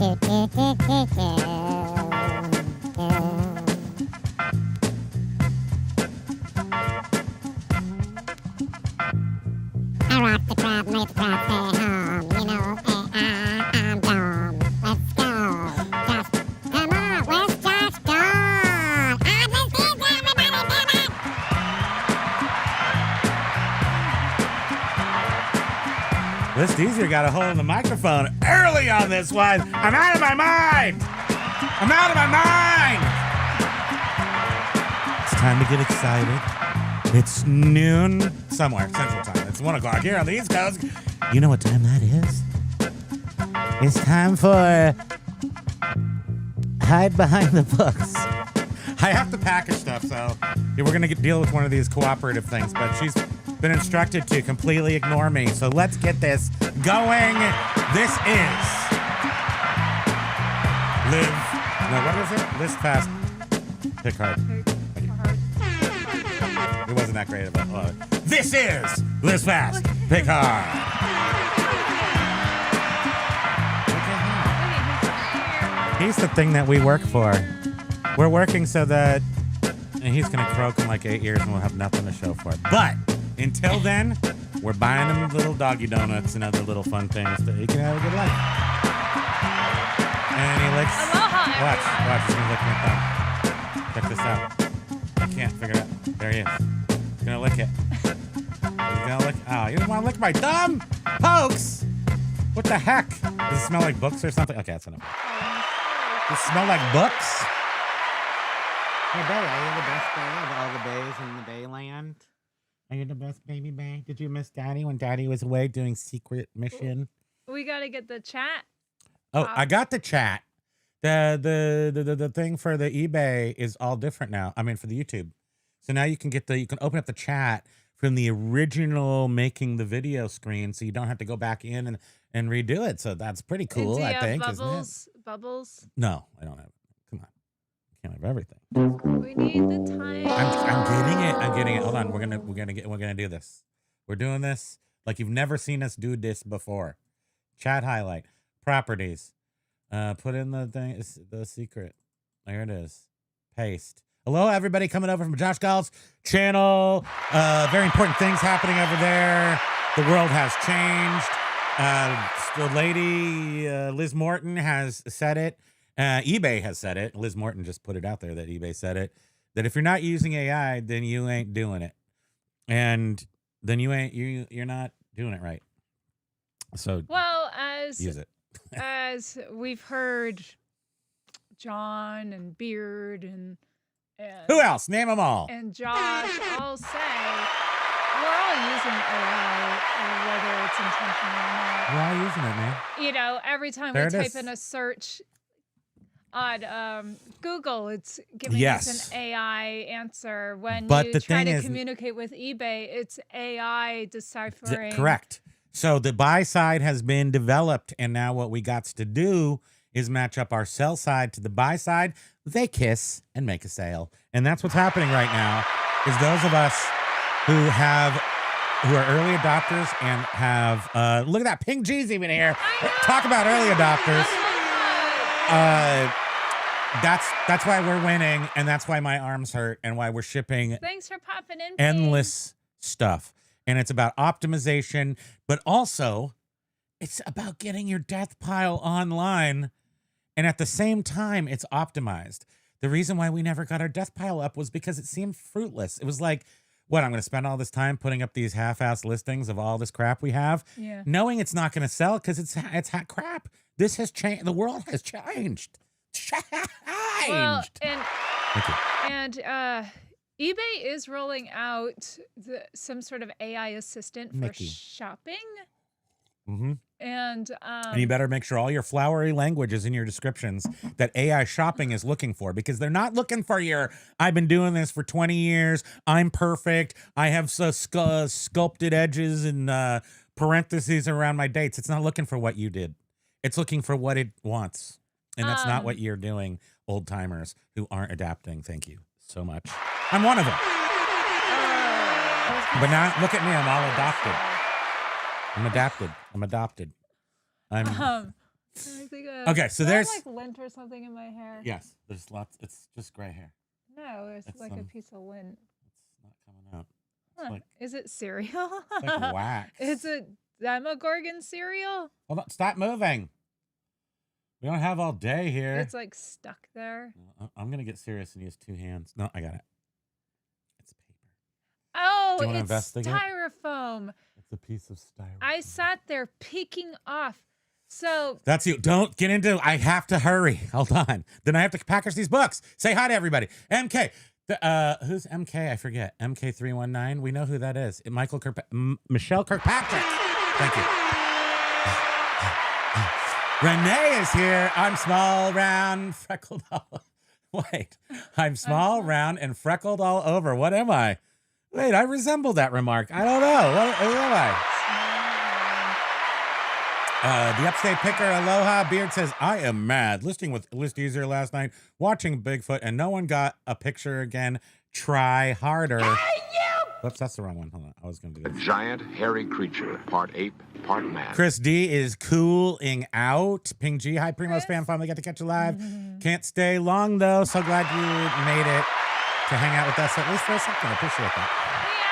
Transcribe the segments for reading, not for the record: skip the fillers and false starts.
I rock the crowd, make the crowd stay home. You know, I'm dumb. Let's go. Josh, come on, where's Josh gone? Let's see everybody, damn it! ListEasier got a hold of the microphone early on this one. I'm out of my mind. I'm out of my mind. It's time to get excited. It's noon somewhere, Central Time. It's 1 o'clock here on the East Coast. You know what time that is? It's time for Hide Behind the Books. I have to package stuff, so we're going to deal with one of these cooperative things, but she's been instructed to completely ignore me. So let's get this going. This is what is it? List fast, pick hard. It wasn't that great of a. This is List Fast, Pick Hard. He's the thing that we work for. We're working so that he's going to croak in like 8 years and we'll have nothing to show for it. But until then, we're buying him little doggy donuts and other little fun things that he can have a good life. And he licks. Aloha, Watch, he's going to lick my thumb. Check this out. I can't figure it out. There he is. He's going to lick it. He's going to lick. Oh, you don't want to lick my thumb? Pokes! What the heck? Does it smell like books or something? Okay, that's enough. Does it smell like books? Hey, Bay, are you the best bay of all the bays in the Bayland? Are you the best baby bay? Did you miss Daddy when Daddy was away doing secret mission? We got to get the chat. Oh, I got the chat. The thing for the eBay is all different now. I mean, for the YouTube. So now you can open up the chat from the original making the video screen, so you don't have to go back in and redo it. So that's pretty cool, I think. Bubbles? No, I don't have it. Come on. I can't have everything. We need the time. I'm getting it. Hold on. We're gonna do this. We're doing this like you've never seen us do this before. Chat highlight. Properties. Put in the thing. The secret. There it is. Paste. Hello, everybody coming over from Josh Gall's channel. Very important things happening over there. The world has changed. The lady, Liz Morton, has said it. eBay has said it. Liz Morton just put it out there that eBay said it. That if you're not using AI, then you ain't doing it. And then you're not doing it right. So use it. As we've heard, John and Beard and who else? Name them all. And Josh all say we're all using AI, whether it's intentional or not. We're all using it, man. You know, every time we type in a search on Google, it's giving us an AI answer. When you try to communicate with eBay, it's AI deciphering. Correct. So the buy side has been developed, and now what we got to do is match up our sell side to the buy side. They kiss and make a sale. And that's what's happening right now, is those of us who are early adopters and have, look at that, Pink G's even here. Talk about early adopters. That's why we're winning, and that's why my arms hurt, and why we're shipping Thanks for popping in, endless stuff. And it's about optimization, but also it's about getting your death pile online. And at the same time, it's optimized. The reason why we never got our death pile up was because it seemed fruitless. It was like, what, I'm going to spend all this time putting up these half-ass listings of all this crap we have, knowing it's not going to sell because it's crap. This has changed. The world has changed. Well, and eBay is rolling out some sort of AI assistant for shopping. Mm-hmm. And you better make sure all your flowery language is in your descriptions that AI shopping is looking for, because they're not looking for your, I've been doing this for 20 years. I'm perfect. I have sculpted edges and parentheses around my dates. It's not looking for what you did. It's looking for what it wants. And that's not what you're doing, old timers who aren't adapting. Thank you so much. I'm one of them. But now look at me. I'm all adopted. I'm adopted. I'm Okay, so there's like lint or something in my hair. Yes, there's lots. It's just gray hair. No, it's like a piece of lint. It's not coming out. Huh. Is it cereal? It's like wax. Is it Demogorgon cereal? Hold on, stop moving. We don't have all day here. It's like stuck there. I'm gonna get serious and use 2 hands. No, I got it. It's paper. Oh, Do you want to it's investigate? styrofoam. It's a piece of styrofoam. I sat there peeking off. So that's you. Don't get into. I have to hurry. Hold on. Then I have to package these books. Say hi to everybody. MK. Who's MK? I forget. MK319. We know who that is. Michelle Kirkpatrick. Thank you. Renee is here. I'm small, round, freckled all. Wait. I'm small, round, and freckled all over. What am I? Wait, I resemble that remark. I don't know. Who am I? The upstate picker, aloha. Beard says, I am mad. Listing with ListEasier last night, watching Bigfoot, and no one got a picture again. Try harder. Hey, you! Oops, that's the wrong one. Hold on. I was going to do this. A giant, hairy creature, part ape, part man. Chris D is cooling out. Ping G, hi, Primo spam. Finally got to catch you live. Can't stay long, though. So glad you made it to hang out with us, at least for a second. I appreciate that.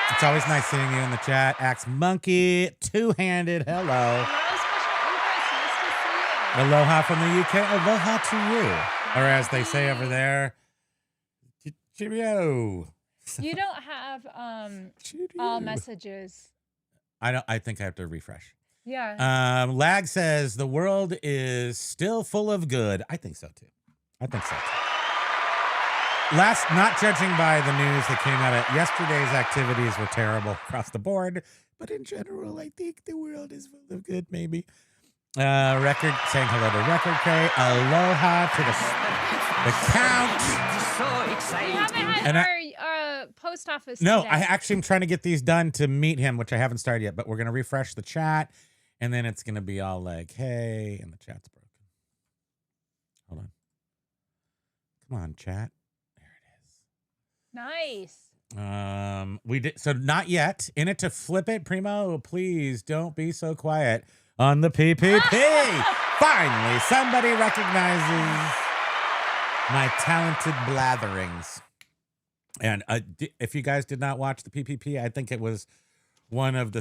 Yes. It's always nice seeing you in the chat. Axe Monkey, two-handed, hello. Aloha from the UK. Aloha to you. Or as they say over there, cheerio. You don't have all messages. I think I have to refresh. Yeah. Lag says the world is still full of good. I think so too. Not judging by the news that came out of yesterday's activities were terrible across the board, but in general, I think the world is full of good, maybe. Record saying hello to Record K. Aloha to the count. So excited. We haven't had our post office No, today. I actually am trying to get these done to meet him, which I haven't started yet, but we're going to refresh the chat, and then it's going to be all like, hey, and the chat's broken. Hold on. Come on, chat. There it is. Nice. We did, so not yet. In it to flip it, Primo, please don't be so quiet. On the PPP. Finally, somebody recognizes my talented blatherings. And if you guys did not watch the PPP, I think it was one of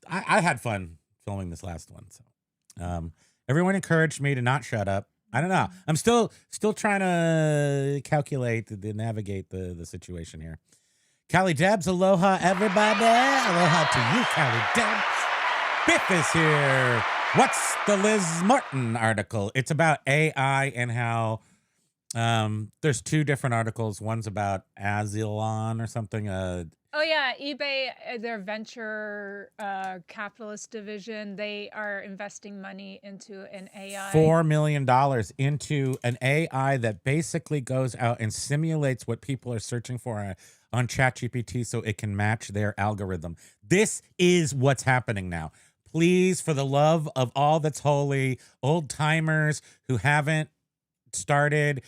I had fun filming this last one. So everyone encouraged me to not shut up. I don't know. I'm still trying to navigate the situation here. Callie Debs, aloha, everybody. Aloha to you, Callie Debs. Biff is here. What's the Liz Martin article? It's about AI and how there's 2 different articles. One's about Azilon or something. Oh yeah, eBay, their venture capitalist division, they are investing money into an AI. $4 million into an AI that basically goes out and simulates what people are searching for on ChatGPT so it can match their algorithm. This is what's happening now. Please, for the love of all that's holy, old timers who haven't started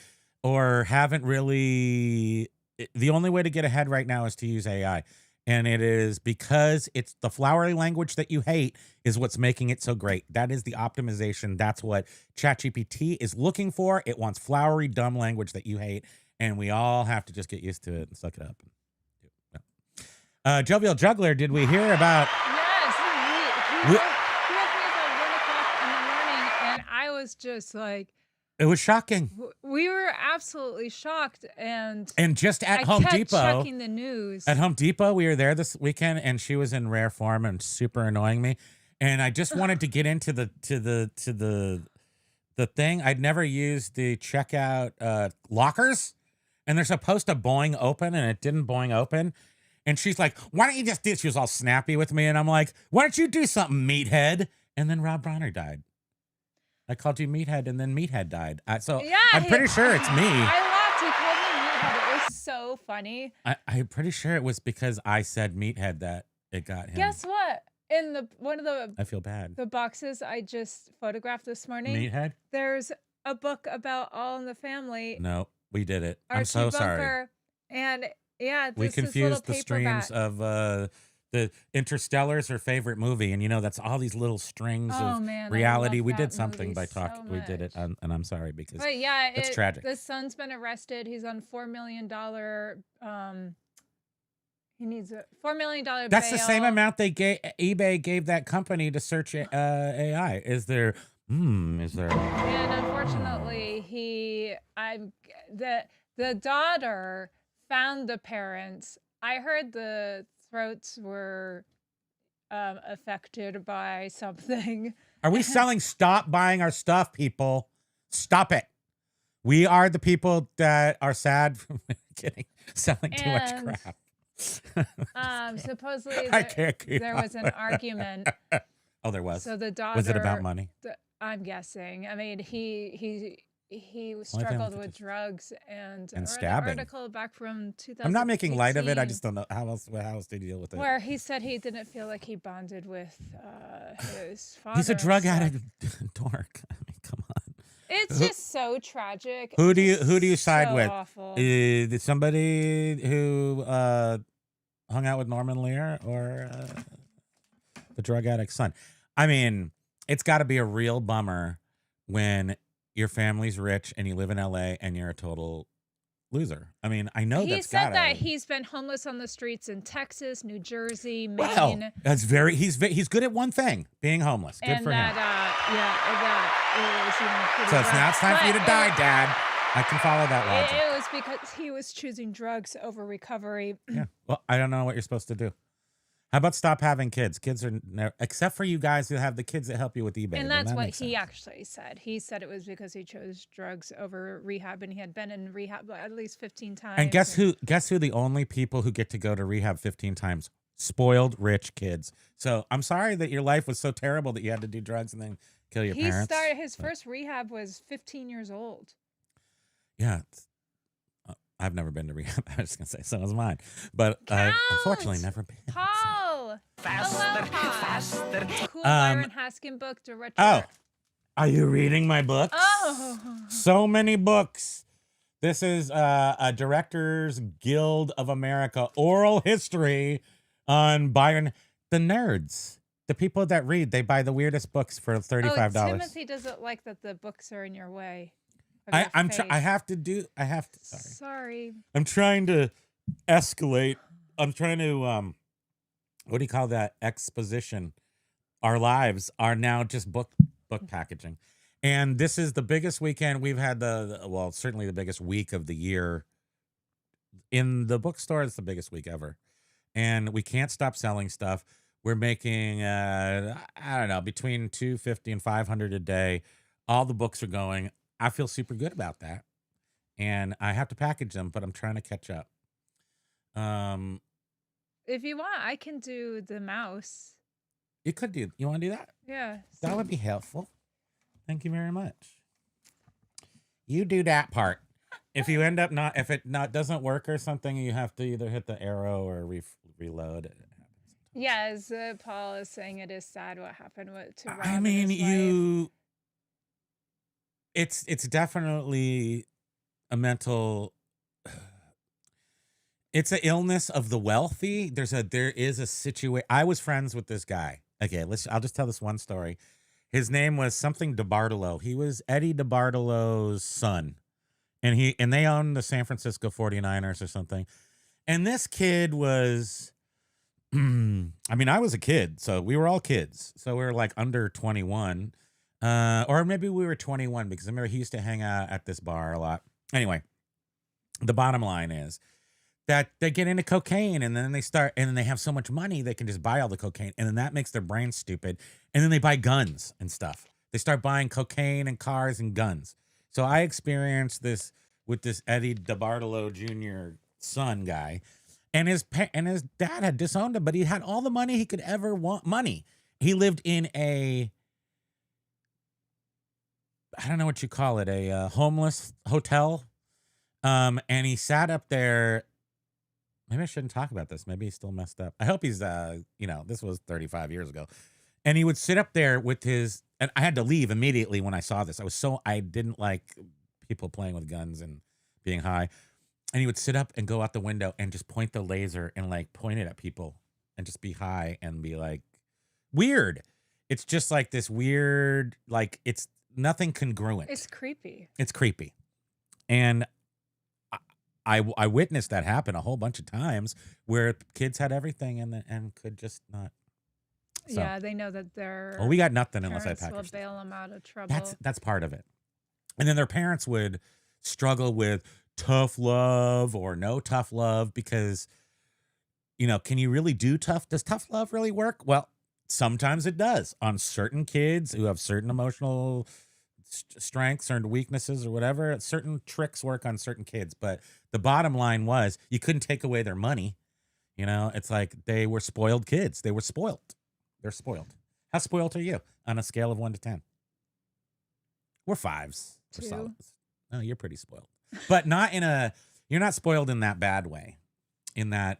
or haven't really, the only way to get ahead right now is to use AI. And it is because it's the flowery language that you hate is what's making it so great. That is the optimization. That's what ChatGPT is looking for. It wants flowery, dumb language that you hate. And we all have to just get used to it and suck it up. Jovial Juggler, did we hear about... He woke me up at 1:00 in the morning, and I was just like... It was shocking. We were absolutely shocked, and just at Home Depot, checking the news. At Home Depot, we were there this weekend, and she was in rare form and super annoying me. And I just wanted to get into the thing. I'd never used the checkout lockers, and they're supposed to boing open, and it didn't boing open. And she's like, why don't you just do it? She was all snappy with me. And I'm like, why don't you do something, meathead? And then Rob Bronner died. I called you meathead, and then meathead died. So yeah, I'm pretty sure it's me. I laughed. He called me meathead. It was so funny. I'm pretty sure it was because I said meathead that it got him. Guess what? In one of the... I feel bad. The boxes I just photographed this morning. Meathead? There's a book about All in the Family. No, we did it. Archie I'm so Bunker, sorry. And... yeah, we confused the streams of The Interstellar's her favorite movie, and that's all these little strings of man, reality. I love We did that something movie by so talking. We did it, much. and I'm sorry because But yeah, it's tragic. the son's been arrested. He's on $4 million. He needs a $4 million bail. That's the same amount eBay gave that company to search AI. Is there? Is there? And unfortunately, the daughter found the parents. I heard the throats were affected by something. Are we selling? Stop buying our stuff, people. Stop it. We are the people that are sad from selling too much crap. Supposedly there was an argument. Oh, there was. So the daughter, was it about money? I'm guessing. I mean, he struggled with drugs and stabbing. An article back from 2000. I'm not making light of it. I just don't know how else to deal with it. Where he said he didn't feel like he bonded with his father. He's a drug addict, dork. I mean, come on. It's just so tragic. Who do you side with? Awful. Somebody who hung out with Norman Lear or the drug addict's son? I mean, it's got to be a real bummer when your family's rich and you live in LA and you're a total loser. I mean, I know he said that he's been homeless on the streets in Texas, New Jersey, Maine. Well, that's he's good at one thing, being homeless. Good for him. So now it's time for you to die, Dad. I can follow that logic. It was because he was choosing drugs over recovery. Yeah. Well, I don't know what you're supposed to do. How about stop having kids? Kids are never, except for you guys who have the kids that help you with eBay. And that's what he actually said. He said it was because he chose drugs over rehab, and he had been in rehab at least 15 times. And guess who? Guess who? The only people who get to go to rehab 15 times: spoiled rich kids. So I'm sorry that your life was so terrible that you had to do drugs and then kill your parents. His first rehab was 15 years old. Yeah. I've never been to rehab. I was just going to say, so was mine. But unfortunately, never been. Paul! Faster. Cool Byron Haskin book, director. Oh, are you reading my books? Oh. So many books. This is a Directors Guild of America oral history on Byron. The nerds. The people that read, they buy the weirdest books for $35. Timothy doesn't like that the books are in your way. I have to. Sorry. I'm trying to escalate. I'm trying to what do you call that? Exposition. Our lives are now just book packaging. And this is the biggest weekend we've had certainly the biggest week of the year. In the bookstore, it's the biggest week ever. And we can't stop selling stuff. We're making I don't know, between $250 and $500 a day. All the books are going. I feel super good about that. And I have to package them, but I'm trying to catch up. If you want, I can do the mouse. You want to do that? Yeah. That would be helpful. Thank you very much. You do that part. If you end up if it doesn't work or something, you have to either hit the arrow or reload it. Yeah, as Paul is saying, it is sad what happened to Rob. I mean, it's definitely a mental. It's an illness of the wealthy. There is a situation. I was friends with this guy. Okay, I'll just tell this one story. His name was something DeBartolo. He was Eddie DeBartolo's son, and they owned the San Francisco 49ers or something. And this kid was. I mean, I was a kid, so we were all kids. So we were like under 21. Or maybe we were 21 because I remember he used to hang out at this bar a lot. Anyway, the bottom line is that they get into cocaine and then they have so much money they can just buy all the cocaine, and then that makes their brains stupid. And then they buy guns and stuff. They start buying cocaine and cars and guns. So I experienced this with this Eddie DeBartolo Jr. son guy. And his dad had disowned him, but he had all the money he could ever want. Money. He lived in I don't know what you call it, a homeless hotel. And he sat up there. Maybe I shouldn't talk about this. Maybe he's still messed up. I hope he's, this was 35 years ago. And he would sit up there with and I had to leave immediately when I saw this. I didn't like people playing with guns and being high. And he would sit up and go out the window and just point the laser and like point it at people and just be high and be like weird. It's just like this weird, like it's nothing congruent. It's creepy. It's creepy. And I witnessed that happen a whole bunch of times where kids had everything and could just not. So, yeah, they know that their well, we got nothing unless I pack will stuff. bail them out of trouble. That's part of it. And then their parents would struggle with tough love or no tough love because, can you really do tough? Does tough love really work? Well, sometimes it does on certain kids who have certain emotional strengths, certain weaknesses or whatever. Certain tricks work on certain kids. But the bottom line was you couldn't take away their money. It's like they were spoiled kids. They were spoiled. They're spoiled. How spoiled are you on a scale of 1 to 10? We're 5s. We're 2. solids. Oh, you're pretty spoiled. But you're not spoiled in that bad way. In that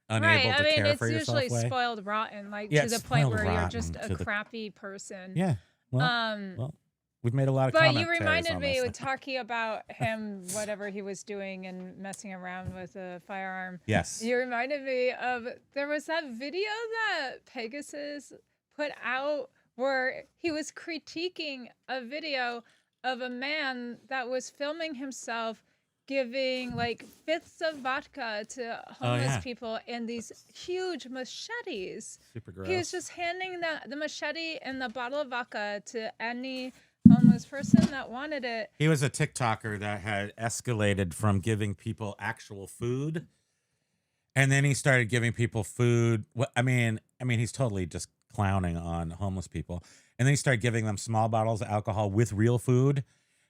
unable to care for yourself way. It's usually spoiled rotten, like Yeah, to the point spoiled where you're rotten just a to the- crappy person. Yeah. Well, we've made a lot of But commentaries you reminded on me this. with talking about him, whatever he was doing and messing around with a firearm. Yes. You reminded me of, there was that video that Pegasus put out where he was critiquing a video of a man that was filming himself giving like fifths of vodka to homeless people and these huge machetes. Super gross. He was just handing the machete and the bottle of vodka to any homeless person that wanted it. He was a TikToker that had escalated from giving people actual food, and then he started giving people food. I mean, he's totally just clowning on homeless people, and then he started giving them small bottles of alcohol with real food.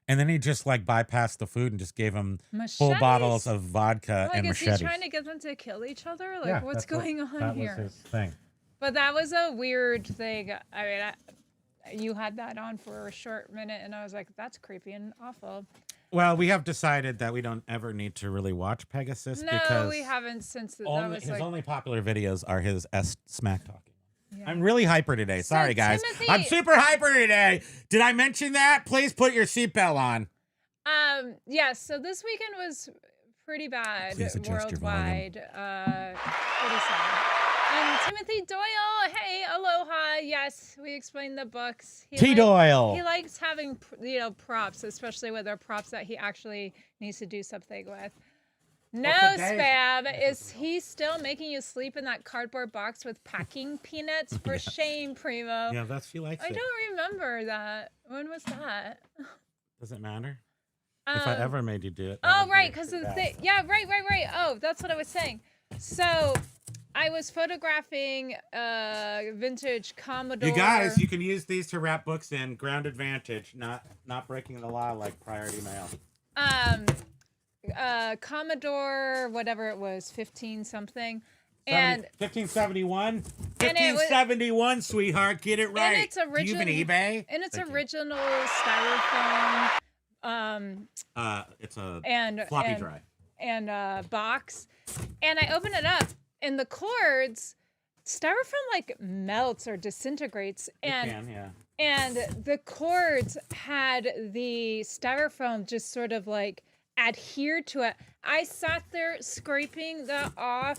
And then he just like bypassed the food and just gave them full bottles of vodka and machetes. Is he trying to get them to kill each other? Like, what's going on here? That was his thing. But that was a weird thing. I mean, you had that on for a short minute, and I was like, that's creepy and awful. Well, we have decided that we don't ever need to really watch Pegasus because no, we haven't since that was his only popular videos are his smack talking. Yeah. I'm really hyper today. Sorry, guys. Timothy, I'm super hyper today. Did I mention that? Please put your seatbelt on. Yes. So this weekend was pretty bad worldwide. Pretty sad. Timothy Doyle. Hey, aloha. Yes, we explained the books. Doyle. He likes having props, especially with their props that he actually needs to do something with. No, Spab. Is he still making you sleep in that cardboard box with packing peanuts? For shame, Primo. Yeah, she likes it. I don't remember that. When was that? Does it matter? If I ever made you do it. Oh, right, because of the thing. Yeah, right. Oh, that's what I was saying. So, I was photographing vintage Commodore. You guys, you can use these to wrap books in. Ground advantage, not breaking the law like priority mail. Commodore, whatever it was, 15 something. And 1571? 1571, sweetheart. Get it right. And it's original. Do you have an eBay? And it's original styrofoam. It's a floppy drive. And box. And I open it up, and the cords, styrofoam like melts or disintegrates. And it can, yeah. And the cords had the styrofoam just sort of like adhered to it. I sat there scraping that off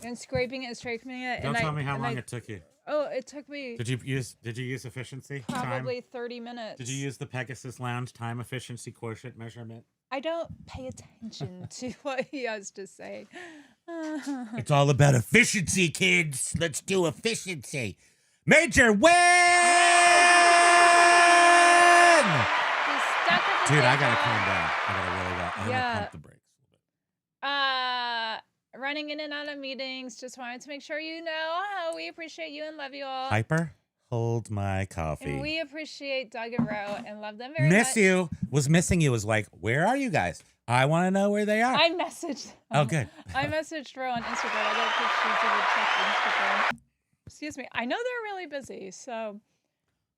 and scraping it. Don't tell me how long it took you. Oh, it took me. Did you use efficiency? Probably time? 30 minutes. Did you use the Pegasus Lounge time efficiency quotient measurement? I don't pay attention to what he has to say. It's all about efficiency, kids. Let's do efficiency. Major win! Dude, I gotta calm down. I gotta pump the brakes a little bit. Running in and out of meetings. Just wanted to make sure you know how we appreciate you and love you all. Hyper, hold my coffee. And we appreciate Doug and Ro and love them very much. Miss you. Was missing you. Was like, where are you guys? I want to know where they are. I messaged. Oh, good. I messaged Ro on Instagram. I don't think she's even checked Instagram. Excuse me. I know they're really busy, so.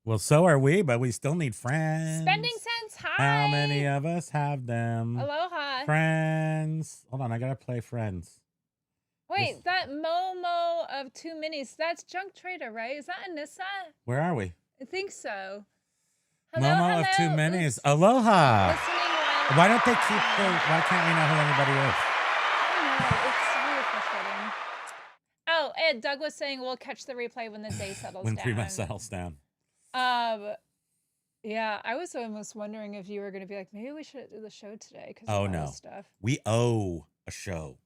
Well, so are we, but we still need friends. Spending cents, hi. How many of us have them? Aloha. Friends. Hold on, I gotta play Friends. Wait, that Momo of 2 minis, that's Junk Trader, right? Is that Anissa? Where are we? I think so. Momo of 2 minis. Aloha. Why don't they keep why can't we know who anybody is? I don't know. It's really frustrating. Oh, Doug was saying we'll catch the replay when the day settles when down. Primo settles down. Yeah, I was almost wondering if you were going to be like, maybe we should do the show today because Oh, of all no. this stuff. We owe a show.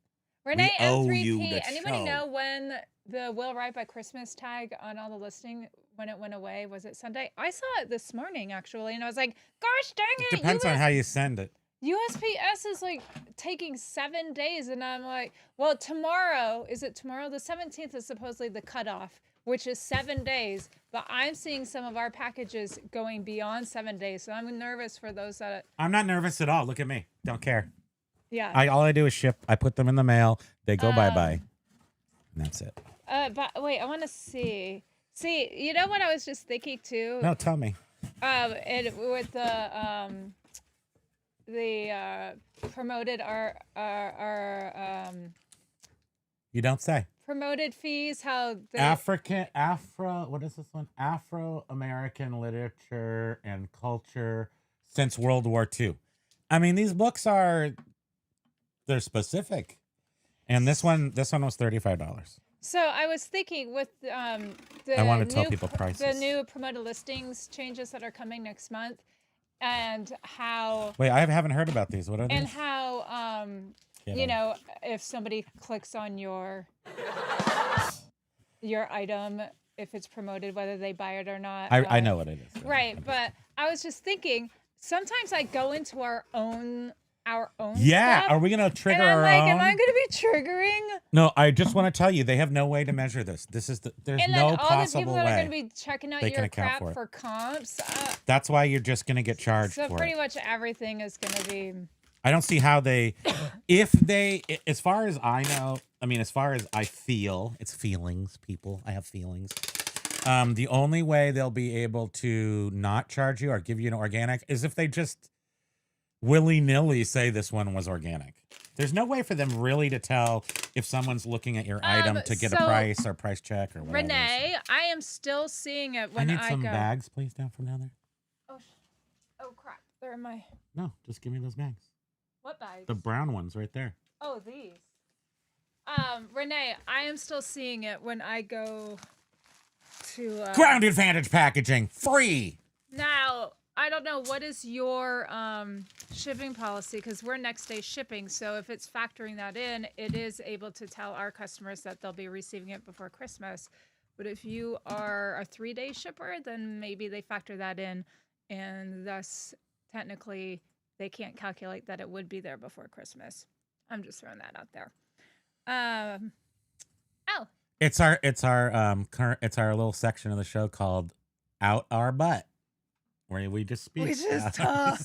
Renee we owe M3P, you the anybody show. know when the Will Write by Christmas tag on all the listing, when it went away? Was it Sunday? I saw it this morning, actually, and I was like, gosh dang it. It depends on how you send it. USPS is like taking 7 days, and I'm like, well, tomorrow, is it tomorrow? The 17th is supposedly the cutoff, which is 7 days, but I'm seeing some of our packages going beyond 7 days, so I'm nervous for those that... I'm not nervous at all. Look at me. Don't care. Yeah. All I do is ship. I put them in the mail. They go bye-bye. And that's it. But wait, I want to see. See, you know what I was just thinking too? No, tell me. And with the promoted You don't say. promoted fees, how the what is this one? Afro-American literature and culture since World War II. I mean, these books they're specific. And this one was $35. So I was thinking with I want to tell people prices. the new promoted listings changes that are coming next month, and how Wait, I haven't heard about these. What are these? and how you know, if somebody clicks on your item, if it's promoted, whether they buy it or not. I know what it is. Right, but I was just thinking, sometimes I go into our own Yeah, stuff, are we gonna trigger and I'm our like, own? am I gonna be triggering? No, I just want to tell you, they have no way to measure this. There's And no then all the possible people that are going to way. be checking out they can your account crap for it. comps. That's why you're just gonna get charged So for pretty it. much everything is going to be. I don't see how as far as I know, I mean, as far as I feel, it's feelings, people. I have feelings. The only way they'll be able to not charge you or give you an organic is if they just willy-nilly say this one was organic. There's no way for them really to tell if someone's looking at your item to get a price or price check or whatever. Renee, I am still seeing it when I need some go. bags, please, down there. Oh crap! They're in my. No, just give me those bags. What bags? The brown ones right there. Oh, these. Renee, I am still seeing it when I go to Ground Advantage packaging, free. Now, I don't know, what is your shipping policy? Because we're next day shipping, so if it's factoring that in, it is able to tell our customers that they'll be receiving it before Christmas. But if you are a 3-day shipper, then maybe they factor that in, and thus technically they can't calculate that it would be there before Christmas. I'm just throwing that out there. It's our little section of the show called Out Our Butt, where we just speak. We just talk.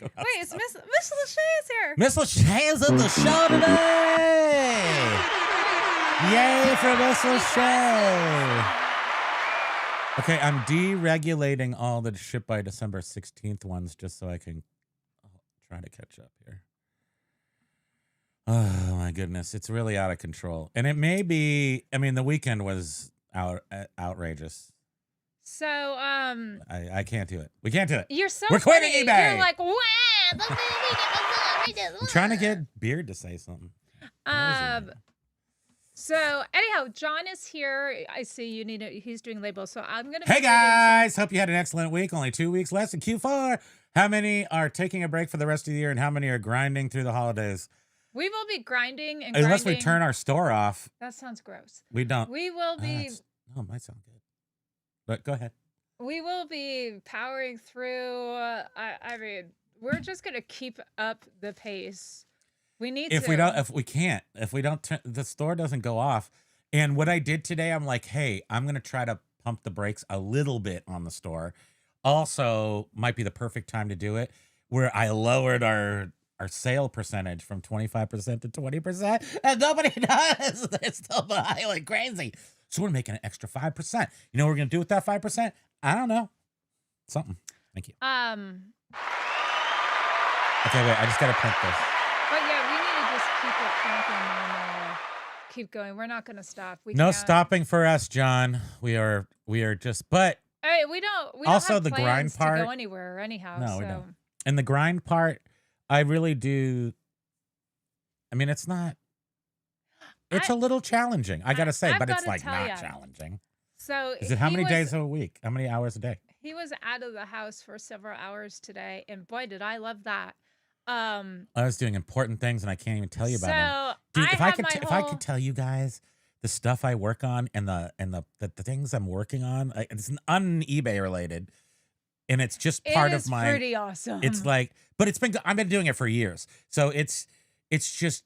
Wait, it's Miss Lachey is here. Miss Lachey is in the show today. Yay for Miss Lachey. Okay, I'm deregulating all the ship by December 16th ones just so I can try to catch up here. Oh my goodness, it's really out of control. And it may be, I mean, the weekend was outrageous. So, I can't do it. We can't do it. You're so We're quitting funny. eBay. You're like, wow. I'm trying to get Beard to say something. So anyhow, John is here. I see you need it. He's doing labels. So I'm going to. Hey guys, hope you had an excellent week. Only 2 weeks left in Q4. How many are taking a break for the rest of the year and how many are grinding through the holidays? We will be grinding and Unless grinding. we turn our store off. That sounds gross. We don't. We will be. Oh, it might sound good. But go ahead. We will be powering through. I mean, we're just going to keep up the pace. We need if to. we don't, the store doesn't go off. And what I did today, I'm like, hey, I'm going to try to pump the brakes a little bit on the store. Also, might be the perfect time to do it, where I lowered our sale percentage from 25% to 20%, and nobody does. It's still high like crazy. So we're making an extra 5%. You know what we're going to do with that 5%? I don't know. Something. Thank you. Okay, wait, I just got to print this. But yeah, we need to just keep it cranking and keep going. We're not going to stop. We No can't. stopping for us, John. We are just, but Hey, we don't also have the plans grind part to go anywhere anyhow. No, so. we don't. And the grind part, I really do. I mean, it's not. It's a little challenging, I gotta say, I've but it's gotta like tell not ya. challenging. So Is it how he many was- days a week? How many hours a day? He was out of the house for several hours today, and boy, did I love that. I was doing important things, and I can't even tell you about them. So Dude, I if I have could, my if I whole- could tell you guys the stuff I work on and the things I'm working on, it's un-eBay related, and it's just part of my. pretty awesome. It's like, but I've been doing it for years, so it's just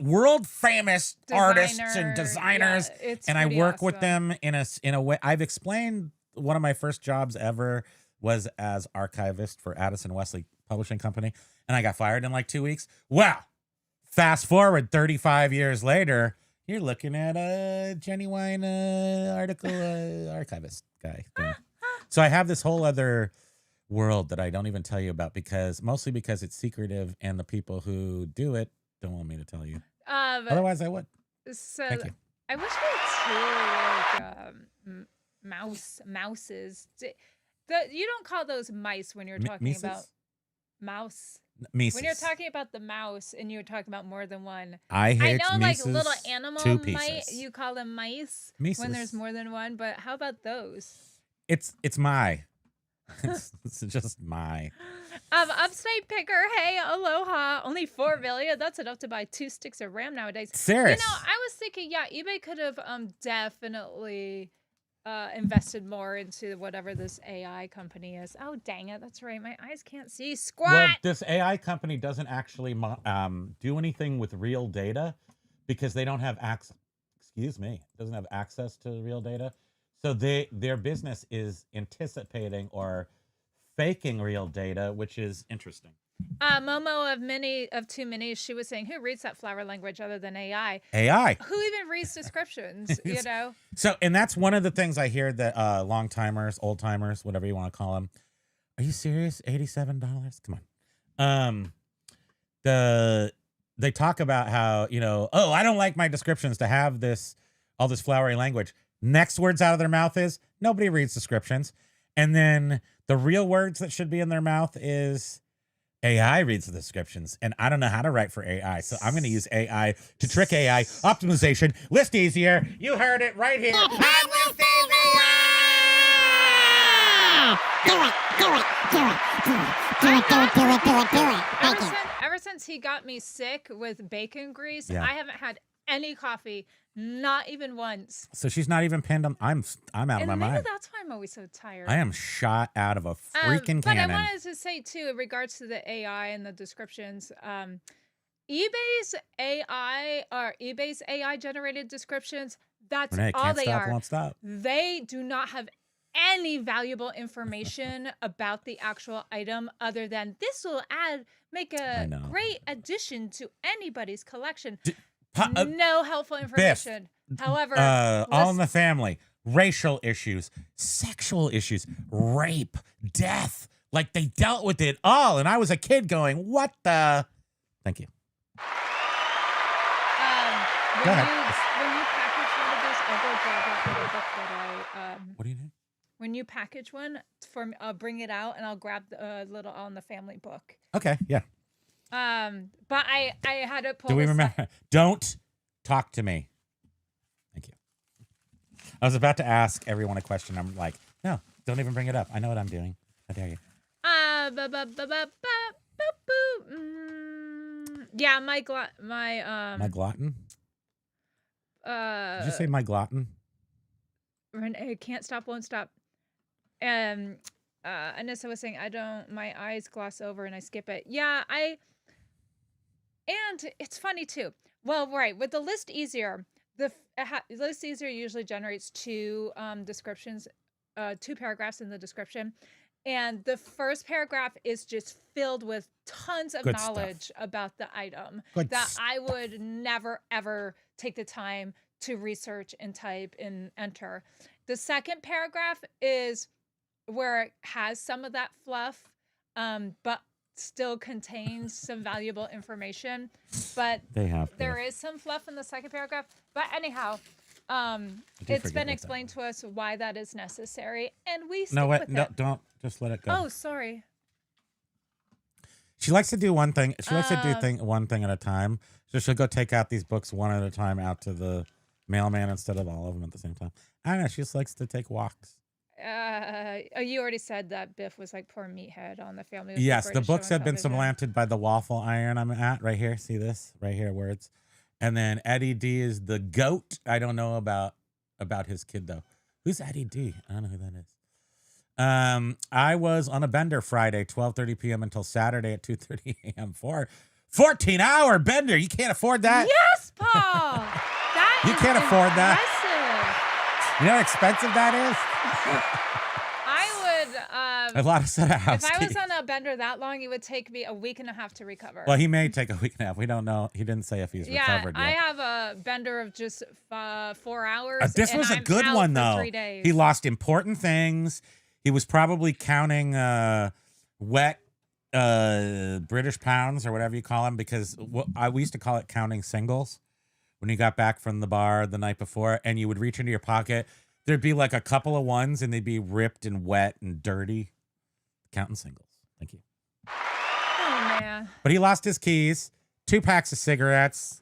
world famous artists and designers, Yeah, it's and I pretty work with awesome. them in a way. I've explained one of my first jobs ever was as archivist for Addison Wesley Publishing Company, and I got fired in like 2 weeks. Well, fast forward 35 years later, you're looking at a genuine article archivist guy thing. So I have this whole other world that I don't even tell you about mostly because it's secretive, and the people who do it don't want me to tell you. Otherwise, I would. So Thank you. I wish we had two mouses. You don't call those mice when you're talking Mises? about mouse. Mises. When you're talking about the mouse and you're talking about more than one. I hate know like Mises, little animal 2 mice, pieces. you call them mice Mises. when there's more than one, but how about those? It's my. It's just my. Upstate Picker, hey, aloha. Only 4 million. That's enough to buy 2 sticks of RAM nowadays. Serious. You know, I was thinking, yeah, eBay could have definitely invested more into whatever this AI company is. Oh, dang it. That's right. My eyes can't see. Squat. Well, this AI company doesn't actually do anything with real data because they don't have access. Excuse me, doesn't have access to real data. So their business is anticipating or faking real data, which is interesting. Momo of Too Many, she was saying, who reads that flower language other than AI? AI. Who even reads descriptions, you know? So, and that's one of the things I hear that long timers, old timers, whatever you want to call them. Are you serious? $87? Come on. They talk about how, oh, I don't like my descriptions to have all this flowery language. Next words out of their mouth is nobody reads descriptions. And then the real words that should be in their mouth is AI reads the descriptions. And I don't know how to write for AI. So I'm going to use AI to trick AI optimization. ListEasier. You heard it right here. I'm ListEasier! Do it. Thank you. Ever since he got me sick with bacon grease, Yeah. I haven't had any coffee, not even once. So she's not even pinned on. I'm out of And my maybe mind. that's why I'm always so tired. I am shot out of a freaking but cannon. I wanted to say too, in regards to the AI and the descriptions, eBay's AI generated descriptions. That's Renee, all can't they stop, are. won't stop. They do not have any valuable information about the actual item other than this will make a great addition to anybody's collection. No helpful information. However, all in the family, racial issues, sexual issues, rape, death. Like they dealt with it all. And I was a kid going, what the? Thank you. Go ahead. When you package one of those, I'll go grab that little book that What do you need? when you package one, I'll bring it out and I'll grab the little On the Family book. Okay, yeah. But I had to pull. Do we remember? Don't talk to me. Thank you. I was about to ask everyone a question. I'm like, no, don't even bring it up. I know what I'm doing. How dare you? Yeah, my My glutton? Did you say my glutton? Renee can't stop, won't stop. And Anissa was saying, my eyes gloss over and I skip it. Yeah, and it's funny too. Well, right, with the ListEasier, ListEasier usually generates 2 descriptions, 2 paragraphs in the description. And the first paragraph is just filled with tons of knowledge about the item that I would never, ever take the time to research and type and enter. The second paragraph is where it has some of that fluff, but still contains some valuable information. But there is some fluff in the second paragraph. But anyhow, it's been explained to us why that is necessary, and we stick with it. No, don't. Just let it go. Oh, sorry. She likes to do one thing. She likes to do one thing at a time. So she'll go take out these books one at a time out to the mailman instead of all of them at the same time. I don't know. She just likes to take walks. You already said that Biff was like poor meathead on the Family. Yes, the books have been supplanted by the waffle iron I'm at right here. See this? Right here, words. And then Eddie D is the goat. I don't know about his kid, though. Who's Eddie D? I don't know who that is. I was on a bender Friday, 12:30 p.m. until Saturday at 2:30 a.m. for 14-hour bender. You can't afford that. Yes, Paul. You can't afford that. Impressive. You know how expensive that is? I would. A lot of set of house. If I was on a bender that long, it would take me a week and a half to recover. Well, he may take a week and a half. We don't know. He didn't say if he's recovered yet. I have a bender of just 4 hours. This was a good one, though. 3 days. He lost important things. He was probably counting wet British pounds or whatever you call them, because we used to call it counting singles. When you got back from the bar the night before and you would reach into your pocket, there'd be like a couple of ones and they'd be ripped and wet and dirty. Counting singles. Thank you. Oh, man. But he lost his keys, 2 packs of cigarettes.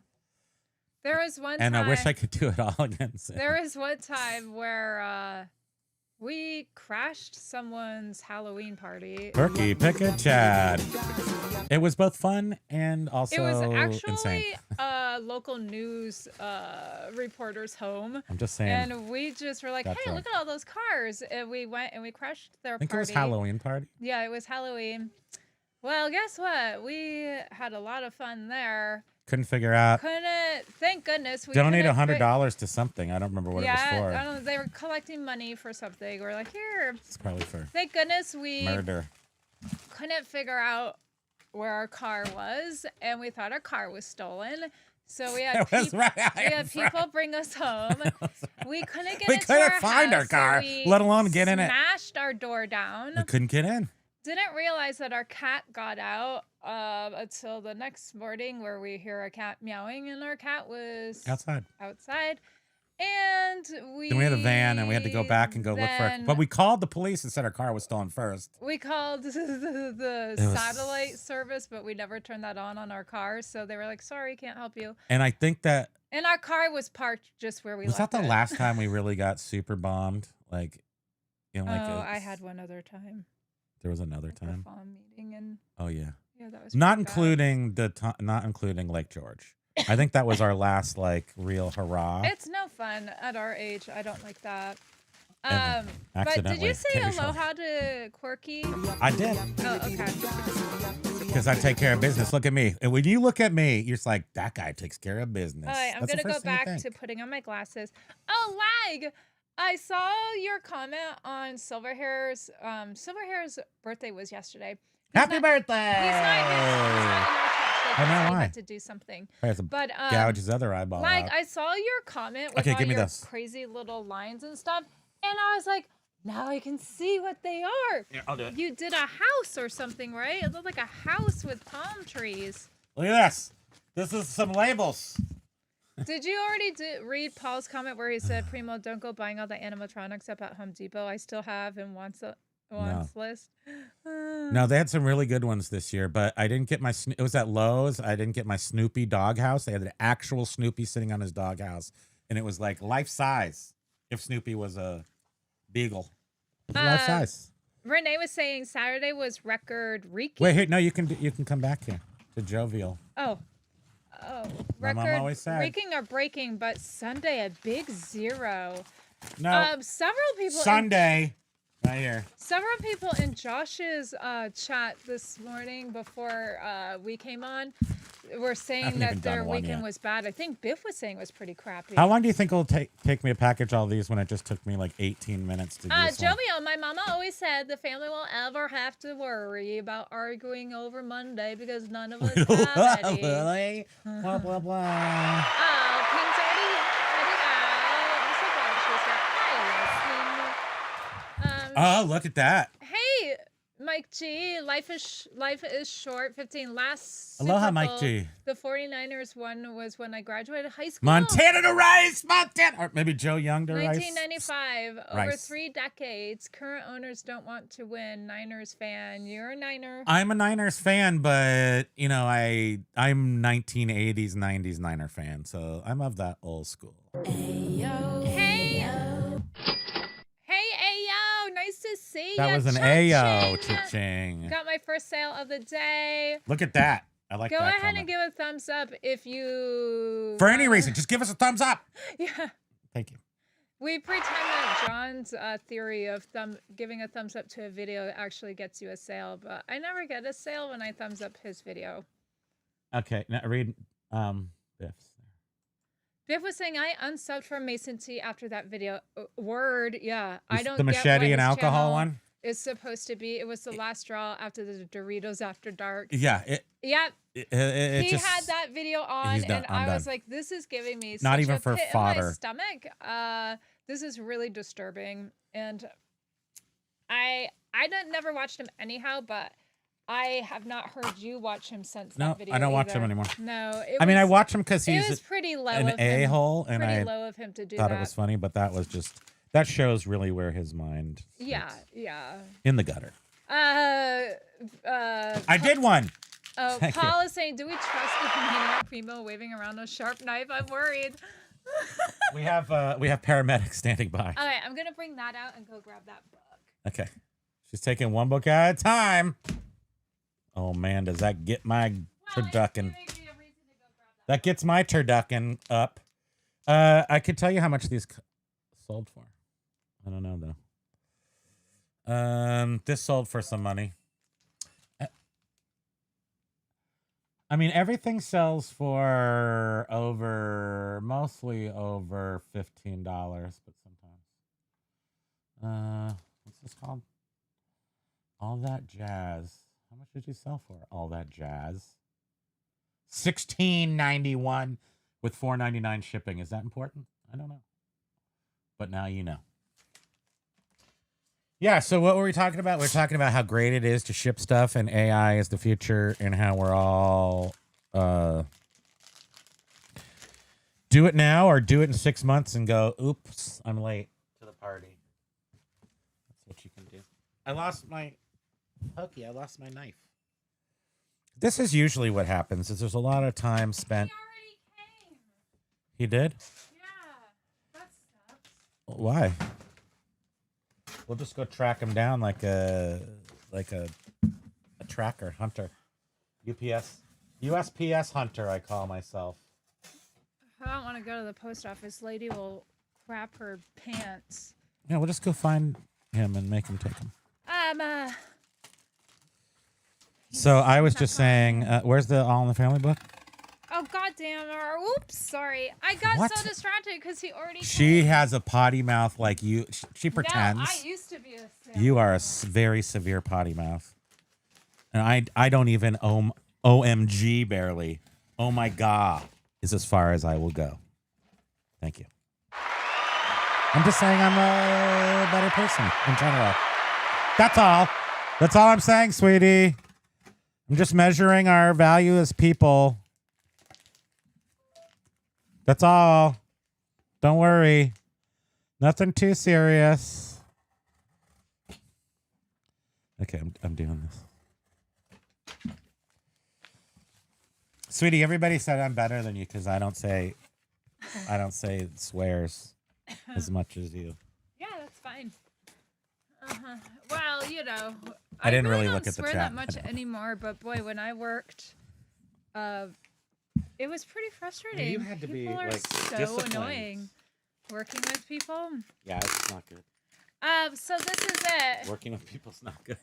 There was one and time. I wish I could do it all again. So. There was one time where we crashed someone's Halloween party. Turkey Picket Chad. It was both fun and also It was actually insane. a local news reporter's home. I'm just saying. And we just were like, hey, look at all those cars. And we went and we crashed their party. I think it was Halloween party. Yeah, it was Halloween. Well, guess what? We had a lot of fun there. Couldn't figure out. Thank goodness. We donate $100 to something. I don't remember what it was for. I don't know. They were collecting money for something. We're like, here. It's probably for thank goodness we murder. Couldn't figure out where our car was, and we thought our car was stolen. So we had people bring us home. We couldn't get into our find house, our car, so let alone get in it. Smashed our door down. We couldn't get in. Didn't realize that our cat got out until the next morning, where we hear a cat meowing, and our cat was outside. And then we had a van, and we had to go back and go look for it. But we called the police and said our car was stolen first. We called the satellite service, but we never turned that on our car. So they were like, sorry, can't help you. And I think that... And our car was parked just where we left it. Was that the last time we really got super bombed? Like, I had one other time. There was another time? The farm meeting and... Oh, yeah. Yeah, that was not including Lake George. I think that was our last real hurrah. It's no fun at our age. I don't like that. But did you say aloha to Quirky? I did. Oh, okay. Because I take care of business. Look at me. And when you look at me, you're just like, that guy takes care of business. All right, I'm going to go back to putting on my glasses. Oh, lag! I saw your comment on Silverhair's. Silverhair's birthday was yesterday. Happy birthday! He's not in our chat. I know why. why. Had to do something. But gouge his other eyeball Like, out. I saw your comment with all your crazy little lines and stuff, and I was like, now I can see what they are. Yeah, I'll do it. You did a house or something, right? It looked like a house with palm trees. Look at this. This is some labels. Did you already read Paul's comment where he said, Primo, don't go buying all the animatronics up at Home Depot? I still have in wants list. No, they had some really good ones this year, but I didn't get my... It was at Lowe's. I didn't get my Snoopy doghouse. They had an actual Snoopy sitting on his doghouse, and it was like life size if Snoopy was a beagle. It was life size. Renee was saying Saturday was record Reeking. Wait, here, no, you can come back here to Jovial. Oh, my mom always said. Reeking or breaking, but Sunday a big 0. No, several people. Sunday, right here. Several people in Josh's chat this morning before we came on were saying that their weekend was bad. I think Biff was saying it was pretty crappy. How long do you think it'll take me to package all these when it just took me like 18 minutes to do this one? Jovio, my mama always said the family won't ever have to worry about arguing over Monday because none of us have any. Really? Blah, blah, blah. Oh, Pink's already heading out. I'm so glad she's got hi, listening. Oh, look at that. Hey, my Mike G. Life is short. 15. Last Super Aloha, Bowl, Mike G. The 49ers one was when I graduated high school. Montana to rise, Montana. Or maybe Joe Young to rise. 1995. Over Rice. 3 decades. Current owners don't want to win. Niners fan. You're a Niner. I'm a Niners fan, but you know, I'm 1980s, 90s Niner fan, so I'm of that old school. Hey, Ayo. Nice to see you. That was an Ayo, cha-ching. Got my first sale of the day. Look at that. I like Go that ahead comment. and give a thumbs up if you... For any reason, just give us a thumbs up. Yeah. Thank you. We pretend that John's theory of giving a thumbs up to a video actually gets you a sale, but I never get a sale when I thumbs up his video. Okay, now read Biff's. Biff was saying I unsubbed from Mason T after that video. Word, yeah. I don't the get machete what and his alcohol channel one. Is supposed to be. It was the last straw after the Doritos After Dark. Yeah. Yep. It He just, had that video on, done. and I'm I was done. like, "This is giving me Not such even a for pit fodder. in my stomach. This is really disturbing." And I never watched him anyhow, but I have not heard you watch him since that video. I don't watch either. him anymore. No, I watch him because it he's was pretty low an of him. a-hole, and Pretty I low of him to do thought that. it was funny, but that shows really where his mind is. Yeah. In the gutter. I did one. Oh, Thank Paul is saying, do we trust the maniac Primo waving around a sharp knife? I'm worried. We have paramedics standing by. Okay, I'm gonna bring that out and go grab that book. Okay. She's taking one book at a time. Oh man, does that get my turducken? That gets my turducken up. I could tell you how much these sold for. I don't know though. This sold for some money. I mean, everything sells for mostly over $15, but sometimes. What's this called? All That Jazz. How much did you sell for? All That Jazz. $16.91 with $4.99 shipping. Is that important? I don't know. But now you know. Yeah, so what were we talking about? We're talking about how great it is to ship stuff and AI is the future and how we're all do it now or do it in 6 months and go, oops, I'm late to the party. That's what you can do. I lost my knife. This is usually what happens is there's a lot of time spent. He already came. He did? Yeah, that sucks. Why? We'll just go track him down like a tracker hunter. USPS hunter, I call myself. I don't want to go to the post office. Lady will crap her pants. Yeah, we'll just go find him and make him take him. So I was just saying, where's the All in the Family book? Oh, goddamn. Oops, sorry. I got so distracted because he already She came. has a potty mouth like you. She pretends. No, I used to be a You are a very severe potty mouth. And I don't even OMG barely. Oh my God is as far as I will go. Thank you. I'm just saying I'm a better person in general. That's all. That's all I'm saying, sweetie. I'm just measuring our value as people. That's all. Don't worry. Nothing too serious. Okay, I'm doing this. Sweetie, everybody said I'm better than you because I don't say swears as much as you. Yeah, that's fine. Well, you know, I didn't really don't look at the swear chat. that much anymore, but boy, when I worked, it was pretty frustrating. You had to be, people are like, so disciplined. annoying. Working with people. Yeah, it's not good. So this is it. Working with people's not good.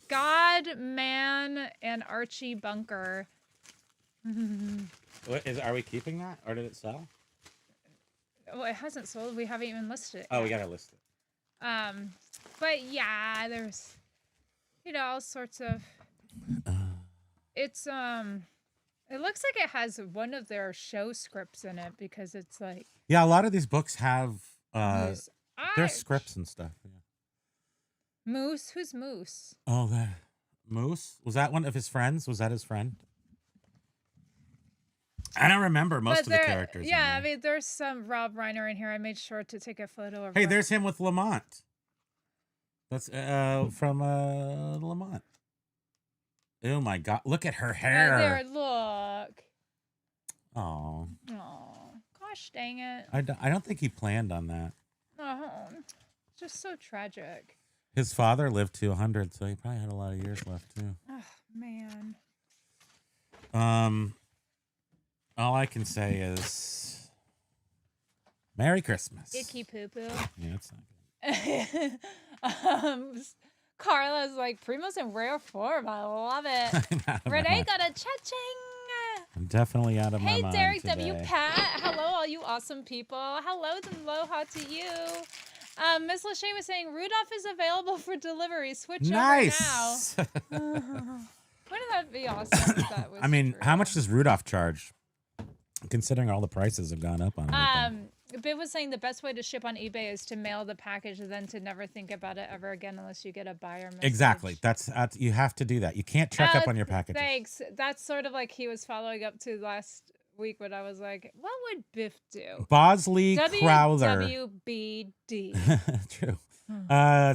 God, Man, and Archie Bunker. Are we keeping that or did it sell? Well, it hasn't sold. We haven't even listed it. Oh, yet. we gotta list it. But yeah, there's, all sorts of. It's it looks like it has one of their show scripts in it because it's like. Yeah, a lot of these books have Moose there's Arch. scripts and stuff. Yeah. Moose, who's Moose? Oh, Moose? Was that one of his friends? Was that his friend? I don't remember most of the characters. Yeah, I mean, there's some Rob Reiner in here. I made sure to take a photo of. Hey, there's him with Lamont. That's from Lamont. Oh my God! Look at her hair. Right there, look. Oh. Oh, gosh, dang it! I don't think he planned on that. Oh, just so tragic. His father lived to 100, so he probably had a lot of years left too. Oh man. All I can say is Merry Christmas. Icky poo poo. Yeah, it's not good. Carla's like, Primo's in rare form. I love it. Renee got a cha-ching. I'm definitely out of my mind. Hey, Derek today. W. Pat. Hello, all you awesome people. Hello, and aloha to you. Miss Lachey was saying Rudolph is available for delivery. Switch over now. Wouldn't that be awesome if that was I mean, true? how much does Rudolph charge? Considering all the prices have gone up on everything. Biv was saying the best way to ship on eBay is to mail the package and then to never think about it ever again unless you get a buyer message. Exactly. That's you have to do that. You can't check up on your packages. Thanks. That's sort of like he was following up to last week when I was like, what would Biff do? Bosley Crowther. WWBD. True.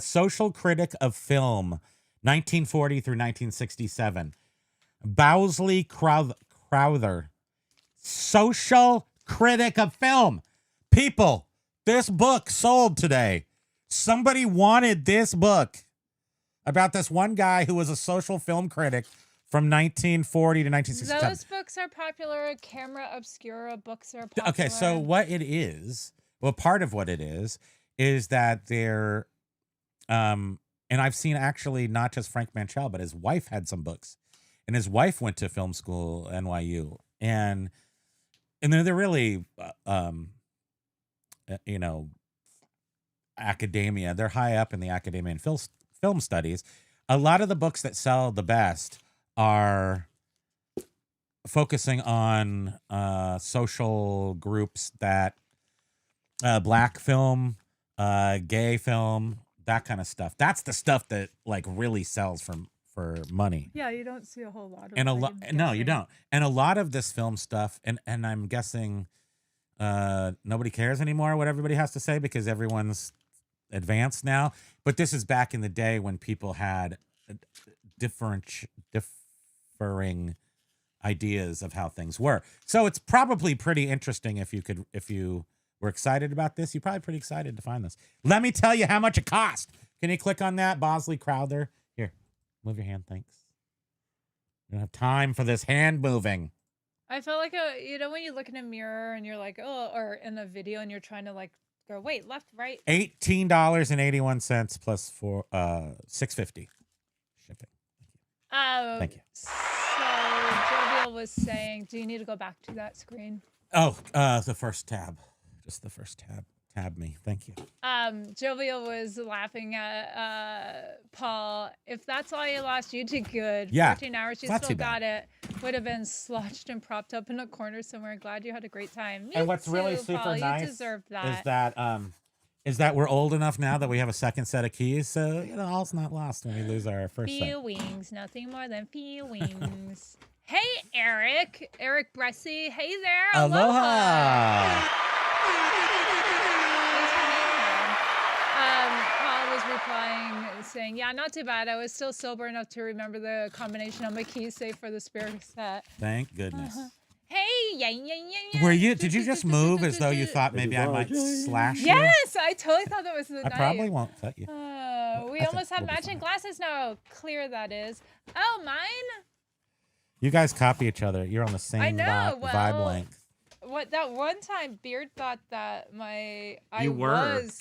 Social critic of film, 1940 through 1967. Bosley Crowther. Social critic of film. People, this book sold today. Somebody wanted this book about this one guy who was a social film critic from 1940 to 1967. Those books are popular. Camera Obscura books are popular. Okay, so what it is, well, part of what it is that they're, and I've seen actually not just Frank Manchel, but his wife had some books. And his wife went to film school, NYU. And they're really, academia. They're high up in the academia and film studies. A lot of the books that sell the best are focusing on social groups that black film, gay film, that kind of stuff. That's the stuff that like really sells for money. Yeah, you don't see a whole lot of and no, you don't. And a lot of this film stuff, and I'm guessing nobody cares anymore what everybody has to say because everyone's advanced now. But this is back in the day when people had differing ideas of how things were. So it's probably pretty interesting if you were excited about this. You're probably pretty excited to find this. Let me tell you how much it cost. Can you click on that, Bosley Crowther? Here, move your hand, thanks. We don't have time for this hand moving. I felt like when you look in a mirror and you're like, oh, or in a video and you're trying to like go, wait, left, right. $18.81 plus for $6.50 shipping. Thank you. So Jovial was saying, do you need to go back to that screen? Oh, the first tab. Just the first tab. Tab me. Thank you. Jovial was laughing at Paul. If that's all you lost, you did good. Yeah. 14 hours, you still got it. Would have been slouched and propped up in a corner somewhere. Glad you had a great time. Me and what's too, really super Paul. nice You deserved that. is that we're old enough now that we have a second set of keys. So, all's not lost when we lose our first set. Feelings, nothing more than feelings. Hey, Eric Bressy. Hey there. Aloha. Paul was replying saying, yeah, not too bad. I was still sober enough to remember the combination on my keys safe for the spirit set. Thank goodness. Hey, Were you? Did you just move as though you thought maybe I might slash you? Yes, I totally thought that was the I night. probably won't cut you. We almost have matching glasses now. Clear that is. Oh, mine? You guys copy each other. You're on the same vibe length. What that one time Beard thought that I was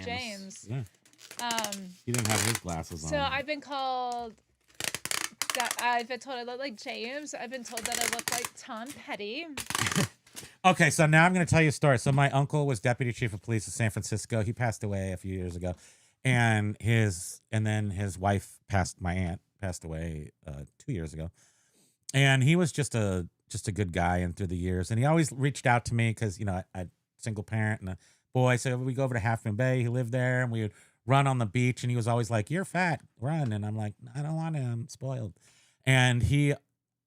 James. Yeah. He didn't have his glasses on. So I've been called that. I've been told I look like James. I've been told that I look like Tom Petty. Okay, so now I'm going to tell you a story. So my uncle was deputy chief of police of San Francisco. He passed away a few years ago, and then his wife my aunt passed away 2 years ago, and he was just a good guy. And through the years, and he always reached out to me because I single parent and a boy. So we go over to Half Moon Bay. He lived there, and we would run on the beach, and he was always like, "You're fat, run." And I'm like, "I don't want to. I'm spoiled." And he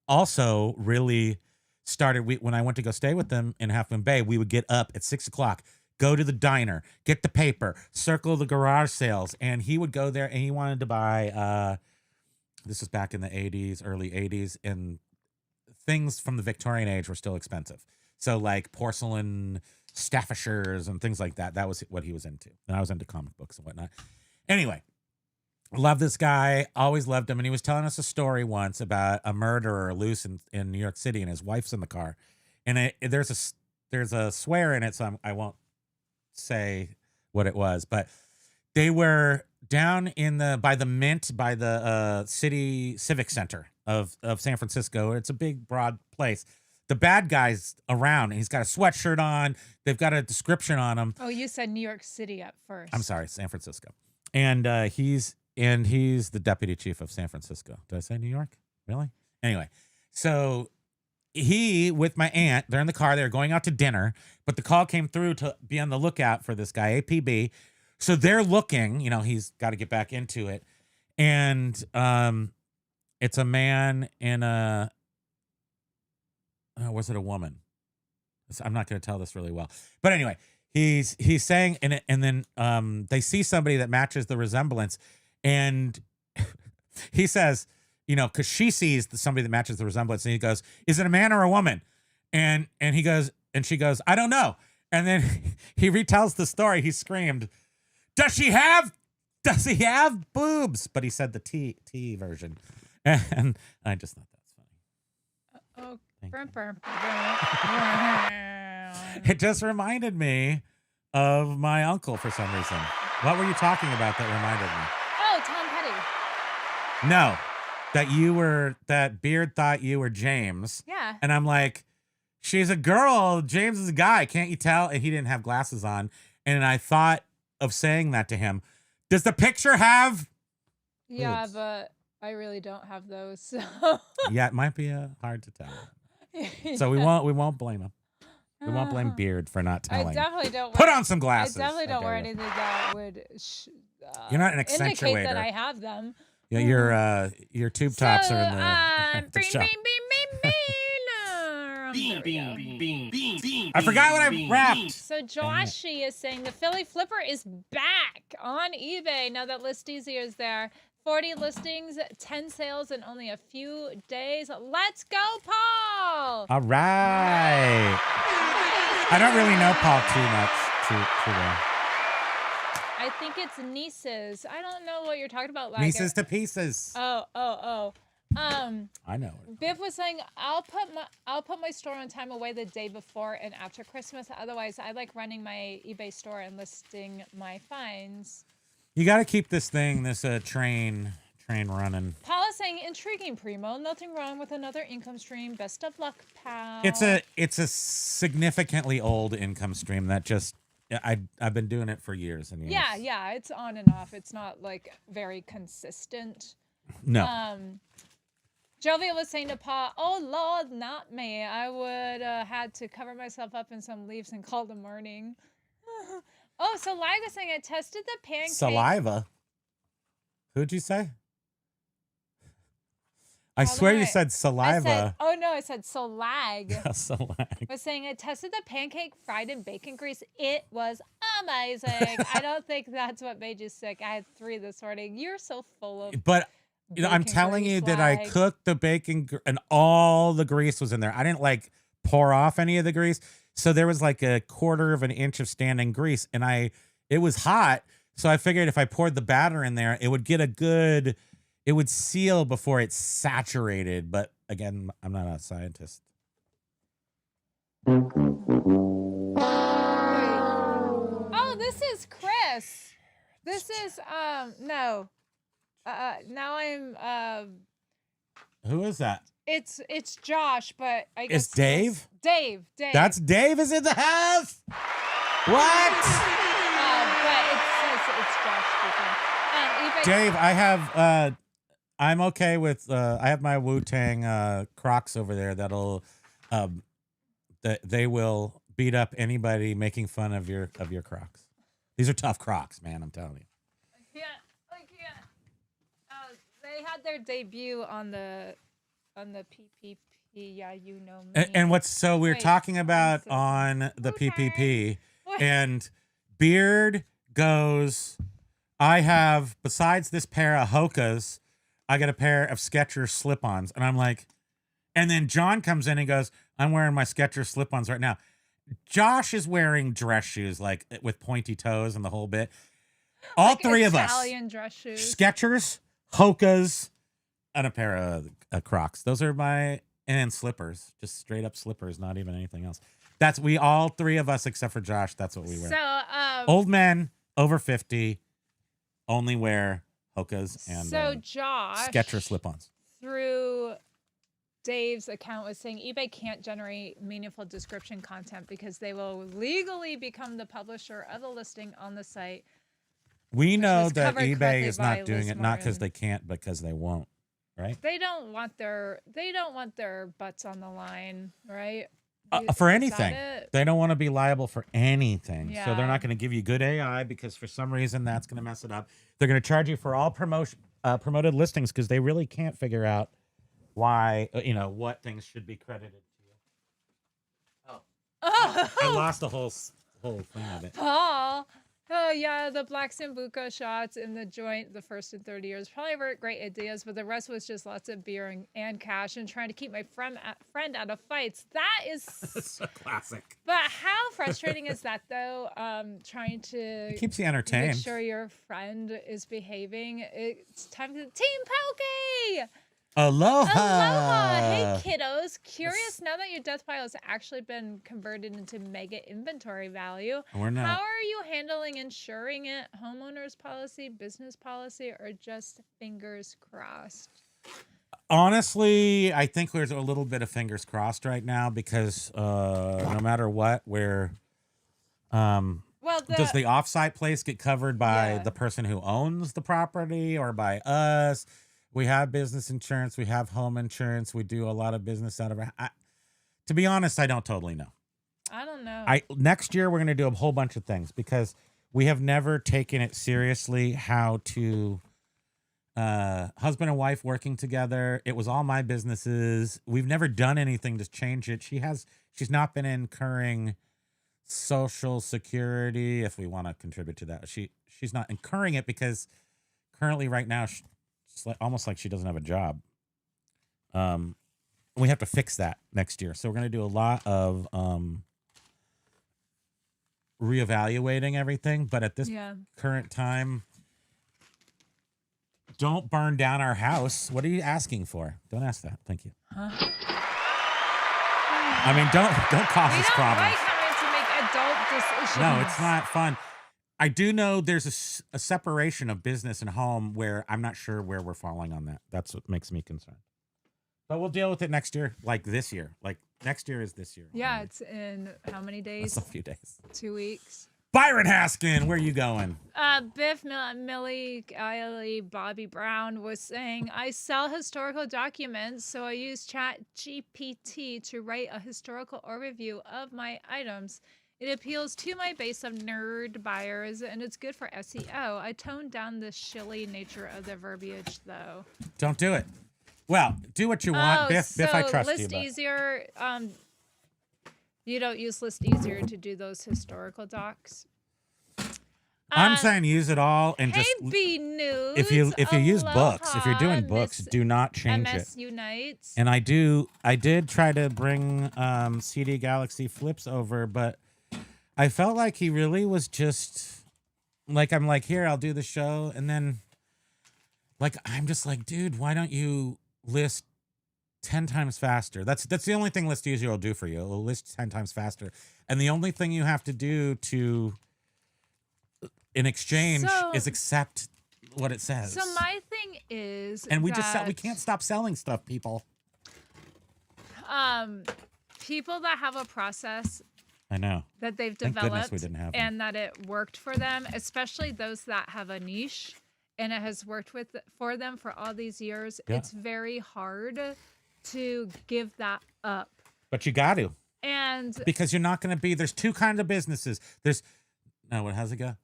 also really started. When I went to go stay with them in Half Moon Bay, we would get up at 6 o'clock, go to the diner, get the paper, circle the garage sales, and he would go there and he wanted to buy. This was back in the 80s, early 80s, and things from the Victorian age were still expensive. So like porcelain Staffordshires and things like that. That was what he was into. And I was into comic books and whatnot. Anyway, love this guy. Always loved him. And he was telling us a story once about a murderer loose in New York City, and his wife's in the car. And there's a swear in it, so I say what it was, but they were down by the Mint, by the city civic center of San Francisco. It's a big, broad place. The bad guy's around, and he's got a sweatshirt on. They've got a description on him. Oh, you said New York City at first. I'm sorry, San Francisco. And he's the deputy chief of San Francisco. Did I say New York? Really? Anyway, so he, with my aunt, they're in the car. They're going out to dinner, but the call came through to be on the lookout for this guy, APB. So they're looking, he's got to get back into it. And it's a man in a, was it a woman? I'm not going to tell this really well. But anyway, he's saying, and then they see somebody that matches the resemblance. And he says, because she sees somebody that matches the resemblance. And he goes, "Is it a man or a woman?" And she goes, "I don't know." And then he retells the story. He screamed, Does he have boobs? But he said the T version. And I just thought that's funny. Oh, It just reminded me of my uncle for some reason. What were you talking about that reminded me? Oh, Tom Petty. No, that Beard thought you were James. Yeah. And I'm like, she's a girl. James is a guy. Can't you tell? And he didn't have glasses on. And I thought of saying that to him. Does the picture have? Yeah, boobs? but I really don't have those. So. Yeah, it might be hard to tell. So we won't blame him. We won't blame Beard for not telling. I definitely don't. Put on some glasses. I definitely don't wear anything that would. You're not an accentuator. Indicate that I have them. Yeah, your tube tops are in the shop. I forgot what I wrapped. So Joshy is saying the Philly Flipper is back on eBay now that ListEasier is there. 40 listings, 10 sales in only a few days. Let's go, Paul! All right. I don't really know Paul too much. Too well. I think it's nieces. I don't know what you're talking about. Nieces to pieces. Oh. I know. Biff was saying I'll put my store on time away the day before and after Christmas. Otherwise, I like running my eBay store and listing my finds. You got to keep this train running. Paul is saying intriguing, Primo. Nothing wrong with another income stream. Best of luck, pal. It's a significantly old income stream that just I've been doing it for years and years. Yeah, it's on and off. It's not like very consistent. No. Jovial was saying to Pa, "Oh Lord, not me. I would had to cover myself up in some leaves and call the morning." Oh, so Lag was saying I tested the pancake. Saliva? Who'd you say? I swear you said saliva. I said Solag. Yeah, Solag. Was saying I tested the pancake fried in bacon grease. It was amazing. I don't think that's what made you sick. I had 3 this morning. You're so full of. But I'm telling you that I cooked the bacon and all the grease was in there. I didn't pour off any of the grease. So there was like a 1/4 of an inch of standing grease, and it was hot. So I figured if I poured the batter in there, it would get it would seal before it's saturated. But again, I'm not a scientist. Oh, this is Chris. This is no. Now I'm Who is that? It's Josh, but I guess it's Dave. Dave. That's Dave is in the house. What? But it's Josh speaking. Dave, I'm okay with. I have my Wu-Tang Crocs over there that'll, they will beat up anybody making fun of your Crocs. These are tough Crocs, man. I'm telling you. their debut on the PPP. Yeah, you know me. And we're talking about on the PPP, and Beard goes, I have, besides this pair of Hokas, I got a pair of Skechers slip-ons. And I'm like, and then John comes in and goes, I'm wearing my Skechers slip-ons right now. Josh is wearing dress shoes, like with pointy toes and the whole bit. All like three of us. Italian dress shoes. Skechers, Hokas, and a pair of Crocs. Those are and slippers, just straight up slippers, not even anything else. We all three of us, except for Josh, that's what we wear. So, old men over 50 only wear Hokas and Josh, Skechers slip-ons. Through Dave's account was saying eBay can't generate meaningful description content because they will legally become the publisher of the listing on the site. We know that eBay is not doing it, not because they can't, but because they won't. Right? They don't want their butts on the line, right? For anything. They don't want to be liable for anything. Yeah. So they're not going to give you good AI because for some reason that's going to mess it up. They're going to charge you for all promoted listings because they really can't figure out why, what things should be credited to you. Oh. I lost the whole thing of it. Paul. Oh, yeah, the Black Sambuca shots in the joint the first in 30 years probably were great ideas, but the rest was just lots of beer and cash and trying to keep my friend out of fights. That is so classic. But how frustrating is that, though? Trying to it keeps you entertained. Make sure your friend is behaving. It's time to Team Poke! Aloha! Hey, kiddos. Curious now that your death pile has actually been converted into mega inventory value. We're not. How are you handling insuring it? Homeowner's policy, business policy, or just fingers crossed? Honestly, I think there's a little bit of fingers crossed right now because no matter what, does the offsite place get covered by the person who owns the property or by us? We have business insurance. We have home insurance. We do a lot of business out of it. To be honest, I don't totally know. I don't know. Next year, we're going to do a whole bunch of things because we have never taken it seriously how to husband and wife working together. It was all my businesses. We've never done anything to change it. She's not been incurring Social Security, if we want to contribute to that. She's not incurring it because currently right now, it's almost like she doesn't have a job. We have to fix that next year. So we're going to do a lot of reevaluating everything. But at this current time, don't burn down our house. What are you asking for? Don't ask that. Thank you. Huh? I mean, don't cause us problems. Like having to make adult decisions. No, it's not fun. I do know there's a separation of business and home where I'm not sure where we're falling on that. That's what makes me concerned. But we'll deal with it next year, like this year. Like next year is this year. Yeah, it's in how many days? That's a few days. 2 weeks. Byron Haskin, where are you going? Biff, Millie, Kylie, Bobby Brown was saying, I sell historical documents, so I use ChatGPT to write a historical overview of my items. It appeals to my base of nerd buyers, and it's good for SEO. I toned down the shilly nature of the verbiage, though. Don't do it. Well, do what you want. Biff, I trust you. ListEasier, you don't use ListEasier to do those historical docs. I'm saying use it all and hey, just B-News, if you use books, if you're doing books, do not change MS it. Unites. And I did try to bring CD Galaxy Flips over, but I felt like he really was just like, I'm like, here, I'll do the show. And then like, I'm just like, dude, why don't you list 10 times faster? That's the only thing ListEasier will do for you. It'll list 10 times faster. And the only thing you have to do in exchange is accept what it says. So my thing is, and we can't stop selling stuff, people. People that have a process, I know, that they've Thank developed goodness we didn't have and that it worked for them, especially those that have a niche and it has worked for them for all these years. Yeah. It's very hard to give that up. But you got to. And because you're not going to be, there's two kinds of businesses. How's it go?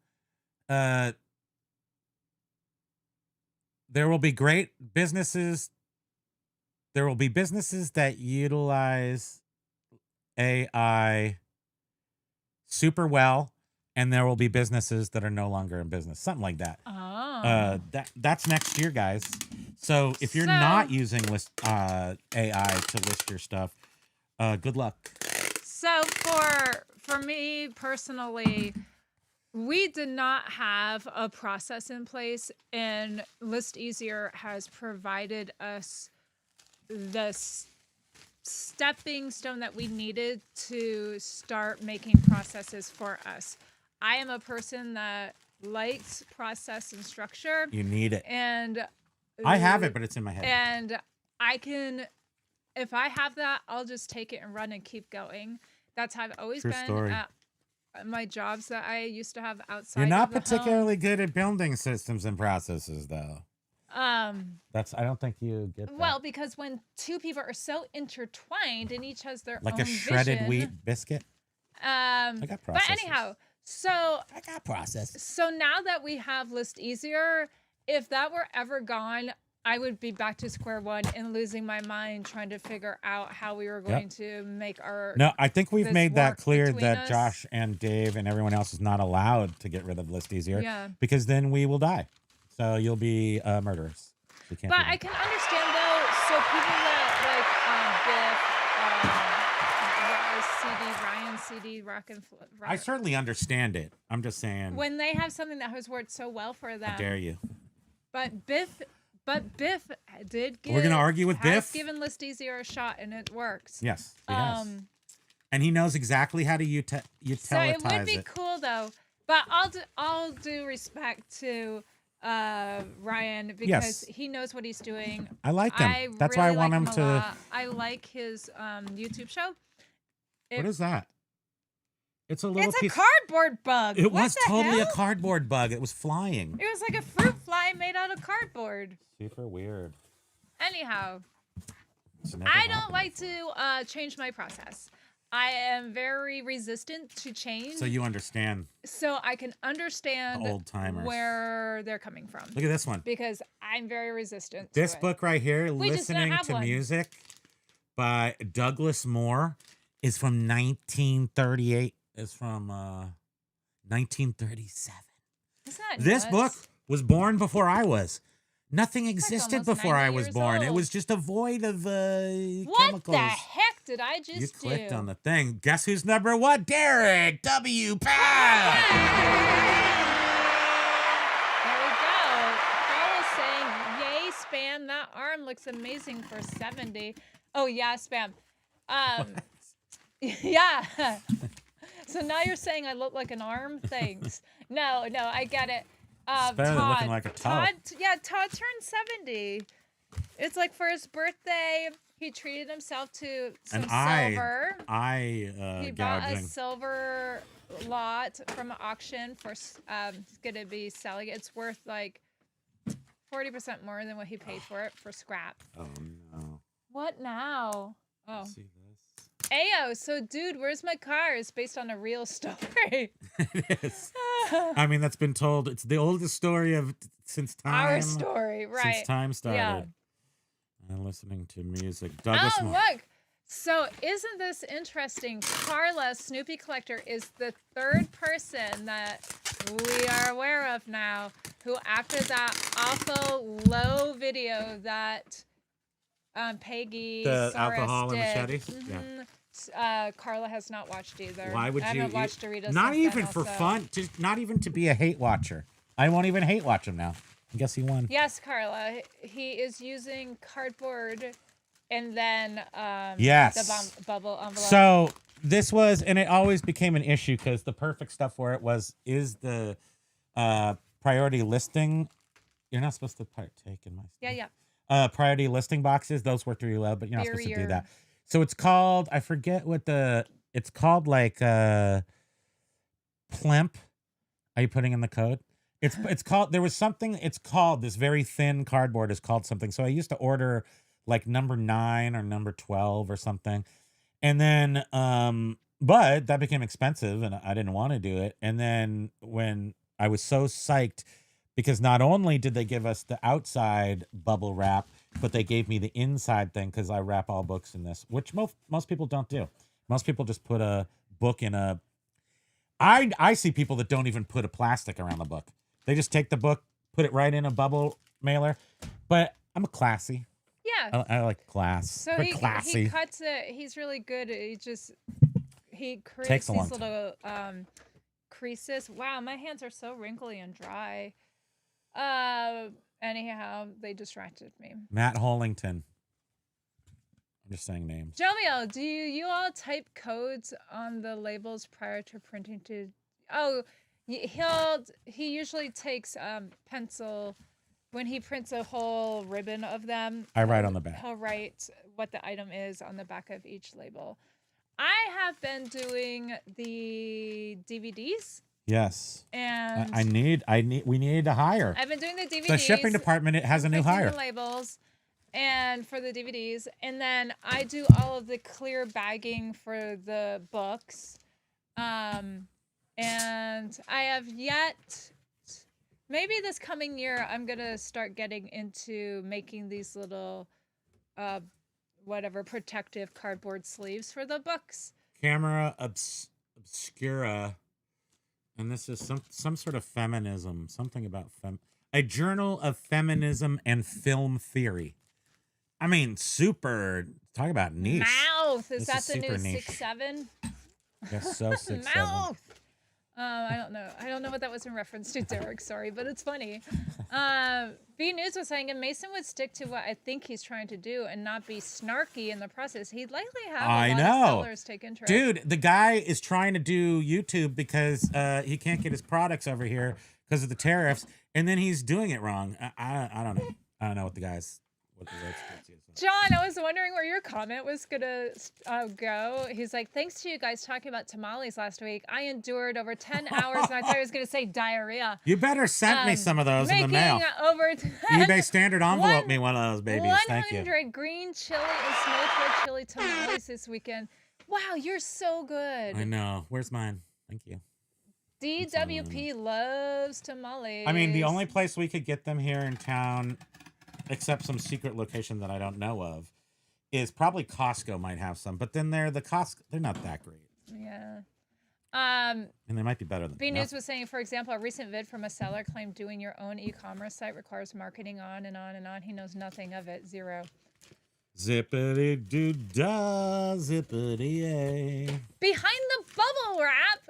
there will be great businesses. There will be businesses that utilize AI super well, and there will be businesses that are no longer in business. Something like that. Oh. That's next year, guys. So if you're not using AI to list your stuff, good luck. So for me personally, we did not have a process in place, and ListEasier has provided us the stepping stone that we needed to start making processes for us. I am a person that likes process and structure. You need it. And I have it, but it's in my head. And I can, if I have that, I'll just take it and run and keep going. That's how I've always True been story. at my jobs that I used to have outside. You're not of the particularly good at building systems and processes, though. home. I don't think you get that. Well, because when two people are so intertwined and each has their like own a shredded vision, wheat biscuit. I got but processes. anyhow, I got processes. so now that we have ListEasier, if that were ever gone, I would be back to square one and losing my mind trying to figure out how we were going to make our. No, I think we've this made that work clear between that us. Josh and Dave and everyone else is not allowed to get rid of ListEasier. Yeah. Because then we will die. So you'll be murderers. You can't But do that. I can understand though. So people that like Ryan CD, Rock and I certainly understand it. I'm just saying. when they have something that has worked so well for them. How dare you? But Biff did give. We're gonna argue with has Biff? given ListEasier a shot and it works. Yes, he has. And he knows exactly how to So utilitize it would be cool though. But I'll do respect to Ryan because he knows what he's doing. I like him. That's why I really want like him a to. lot. I like his YouTube show. What is that? It's a little It's a piece. cardboard bug. It What was the totally a hell? cardboard bug. It was flying. It was like a fruit fly made out of cardboard. Super weird. Anyhow, It's never I don't happened like before. to change my process. I am very resistant to change. So you understand. So I can understand The old-timers. where they're coming from. Look at this one. Because I'm very resistant This to it. book right here, We just don't Listening have to one. Music by Douglas Moore, is from 1938. It's from 1937. Isn't that This nuts? book was born before I was. Nothing like existed almost before 90 I was years born. It old. was just a void of What chemicals. the heck did I just You clicked do? on the thing. Guess who's number one? Derek W. Powell. There we go. Paul is saying, yay, Spam. That arm looks amazing for 70. Oh, yeah, Spam. Yeah. So now you're saying I look like an arm? Thanks. No, I get it. It's better than looking like a toe. Todd turned 70. It's like for his birthday, he treated himself to some silver. He bought a gouging. silver lot from an auction for it's gonna be selling. It's worth like 40% more than what he paid for it for scrap. Oh no. What now? Oh. Let's see this. Ayo, so dude, where's my car? It's based on a real story. It is. I mean, that's been told. It's the oldest story of since time. Our story, right? Since time started. Yeah. I'm listening to music. Douglas Oh, Moore. look. So isn't this interesting? Carla, Snoopy Collector, is the third person that we are aware of now who, after that awful low video that Peggy The Soros alcohol and did, machetes? Yeah. Carla has not watched either. Why would I you? haven't watched Doritos Not since even then for also. fun. Just not even to be a hate watcher. I won't even hate watch him now. I guess he won. Yes, Carla. He is using cardboard and then Yes. the bubble envelope. So this was, and it always became an issue because the perfect stuff for it is the priority listing. You're not supposed to partake in my stuff. Yeah. Priority listing boxes. Those work really well, but you're not supposed to do Barrier. that. So it's called, I forget what it's called, like plimp. Are you putting in the code? It's called, there was something, it's called, this very thin cardboard is called something. So I used to order like number 9 or number 12 or something. And then, but that became expensive and I didn't want to do it. And then when I was so psyched because not only did they give us the outside bubble wrap, but they gave me the inside thing because I wrap all books in this, which most people don't do. Most people just put a book in a. I see people that don't even put a plastic around the book. They just take the book, put it right in a bubble mailer. But I'm a classy. Yeah. I like class. So We're classy. he cuts it. He's really good. He creates Takes a long these little creases. Wow, my hands are so wrinkly and dry. Anyhow, they distracted me. Matt Hollington. I'm just saying names. Jomio, do you all type codes on the labels prior to printing to? Oh, he usually takes pencil when he prints a whole ribbon of them. I write on the back. He'll write what the item is on the back of each label. I have been doing the DVDs. Yes. And we need to hire. I've been doing the DVDs. The shipping department has a new hire. The labels and for the DVDs. And then I do all of the clear bagging for the books. And I have yet, maybe this coming year, I'm going to start getting into making these little, protective cardboard sleeves for the books. Camera Obscura. And this is some sort of feminism, something about a journal of feminism and film theory. I mean, super. Talk about niche. Mouth. Is that the new 6'7"? Yes, so 6'7". Mouth. I don't know. I don't know what that was in reference to, Derek. Sorry, but it's funny. B News was saying, if Mason would stick to what I think he's trying to do and not be snarky in the process, he'd likely have a lot of sellers take interest. Dude, the guy is trying to do YouTube because he can't get his products over here because of the tariffs, and then he's doing it wrong. I don't know. I don't know what the guy's what the experts is. John, I was wondering where your comment was gonna go. He's like, thanks to you guys talking about tamales last week, I endured over 10 hours, and I thought he was gonna say diarrhea. You better send me some of those in the mail. Over 10, eBay standard envelope me one of those babies. Thank you. 100 green chili and smoked red chili tamales this weekend. Wow, you're so good. I know. Where's mine? Thank you. DWP loves tamales. I mean, the only place we could get them here in town, except some secret location that I don't know of, is probably Costco might have some. But then they're not that great. Yeah. And they might be better than B News was saying, for example, a recent vid from a seller claimed doing your own e-commerce site requires marketing on and on and on. He knows nothing of it. Zero. Zippity doo dah, zippity a. Behind the bubble wrap.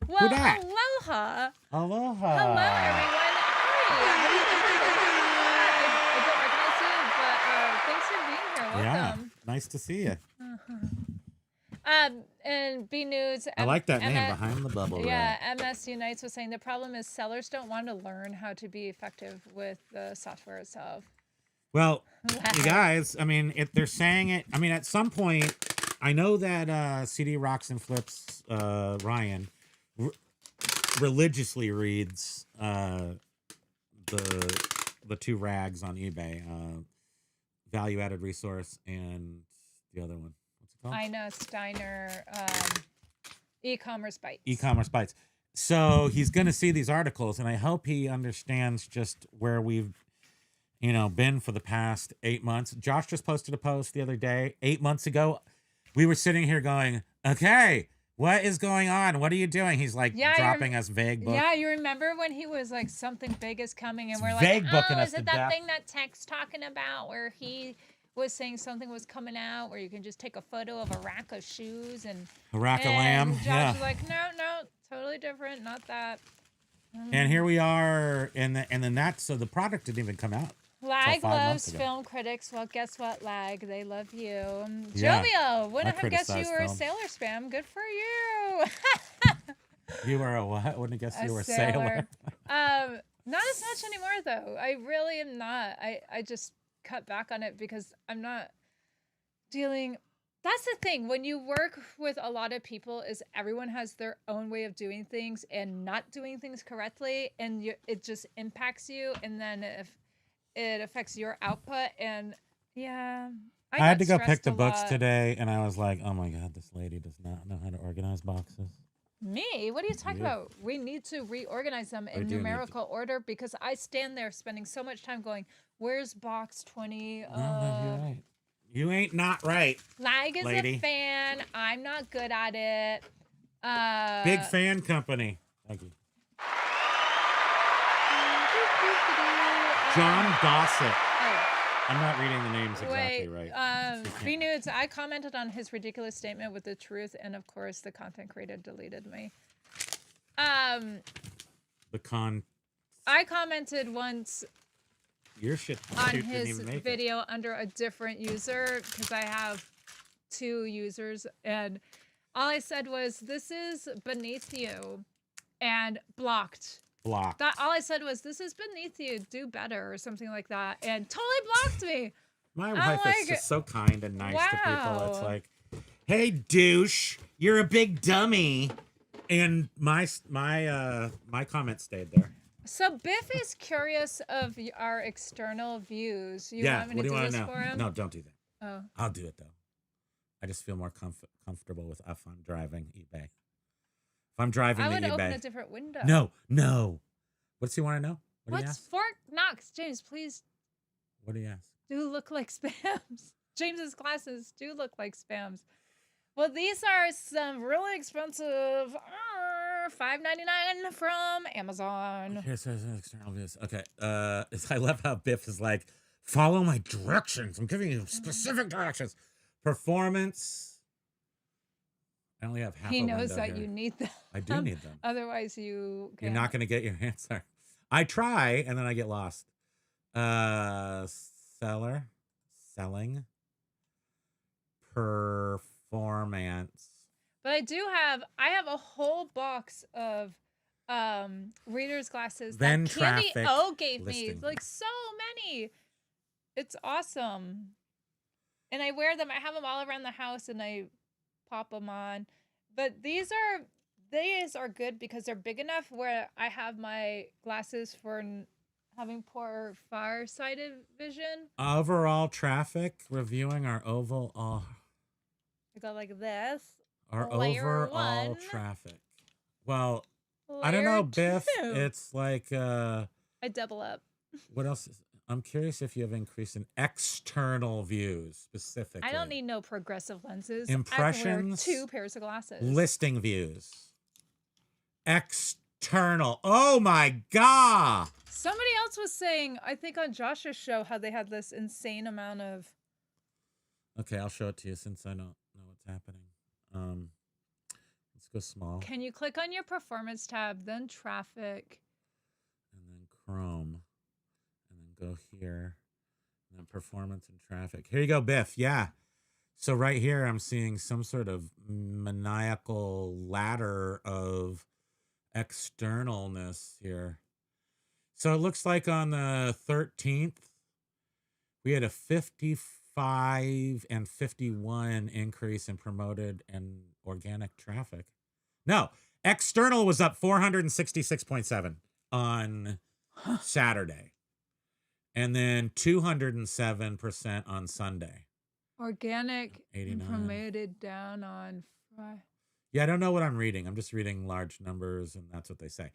Well, Who dat? aloha. Aloha. Hello, everyone. Hi. I don't recognize you, but thanks for being here. Welcome. Yeah, nice to see you. And B News. I like that name, Behind the Bubble Wrap. Yeah, MS Unites was saying the problem is sellers don't want to learn how to be effective with the software itself. Well, you guys, I mean, if they're saying it, I mean, at some point, I know that CD Rocks and Flips, Ryan, religiously reads the two rags on eBay, Value Added Resource and the other one. What's it called? Ina Steiner, E-commerce Bites. E-commerce Bites. So he's going to see these articles, and I hope he understands just where we've been for the past 8 months. Josh just posted a post the other day. 8 months ago, we were sitting here going, okay, what is going on? What are you doing? He's like dropping us vague books. Yeah, you remember when he was like, something big is coming, and we're like, vague booking us is it to that death. thing that Tech's talking about where he was saying something was coming out where you can just take a photo of a rack of shoes and a rack of lamb? Josh was like, no, totally different, not that. And here we are, and then so the product didn't even come out. Lag loves film critics. Well, guess what, Lag? They love you. Jovio, wouldn't have guessed you were a sailor spam. Good for you. You were a what? Wouldn't have guessed you were a sailor. Not as much anymore, though. I really am not. I just cut back on it because I'm not dealing. That's the thing. When you work with a lot of people, is everyone has their own way of doing things and not doing things correctly, and it just impacts you. And then if it affects your output, and I had to go pick the books today, and I was like, oh my God, this lady does not know how to organize boxes. Me? What are you talking about? We need to reorganize them in numerical order because I stand there spending so much time going, where's box 20? No, you're right. You ain't not right. Lag is lady. a fan. I'm not good at it. Big fan company. Thank you. John Gossett. I'm not reading the names exactly right. B-Nudes, I commented on his ridiculous statement with the truth, and of course the content creator deleted me. I commented once your shit on his video under a different user because I have 2 users, and all I said was, this is beneath you, and blocked. All I said was, this is beneath you, do better, or something like that, and totally blocked me. My wife is just so kind and nice to people. It's like, hey, douche, you're a big dummy. And my comment stayed there. So Biff is curious of our external views. You want me to do this for him? No, don't do that. Oh. I'll do it, though. I just feel more comfortable with if I'm driving eBay. If I'm driving I the would eBay. open a different window. No. What's he want to know? What's Fort Knox? James, please. What do you ask? Do look like spams. James's glasses do look like spams. Well, these are some really expensive $5.99 from Amazon. Here's an external views. Okay. I love how Biff is like, follow my directions. I'm giving you specific directions. Performance. I only have half. He knows that you need them. I do need them. Otherwise, you're not going to get your answer. I try and then I get lost. Selling, performance. But I have a whole box of reader's glasses then that Candy traffic O gave listing. me. Like so many. It's awesome. And I wear them. I have them all around the house and I pop them on. But these are good because they're big enough where I have my glasses for having poor far-sighted vision. Overall traffic, reviewing our oval. I go like this. Our Layer overall 1. traffic. Well, Layer I don't know, 2. Biff. It's like I double up. What else? I'm curious if you have increase in external views specifically. I don't need no progressive lenses. Impressions. I wear 2 pairs of glasses. Listing views. External. Oh my God. Somebody else was saying, I think on Josh's show, how they had this insane amount of. Okay, I'll show it to you since I don't know what's happening. Let's go small. Can you click on your performance tab, then traffic, and then Chrome, and then go here, and then performance and traffic. Here you go, Biff. Yeah. So right here, I'm seeing some sort of maniacal ladder of externalness here. So it looks like on the 13th, we had a 55 and 51 increase in promoted and organic traffic. No, external was up 466.7 on Saturday. And then 207% on Sunday. Organic 89. and promoted down on Friday. Yeah, I don't know what I'm reading. I'm just reading large numbers, and that's what they say.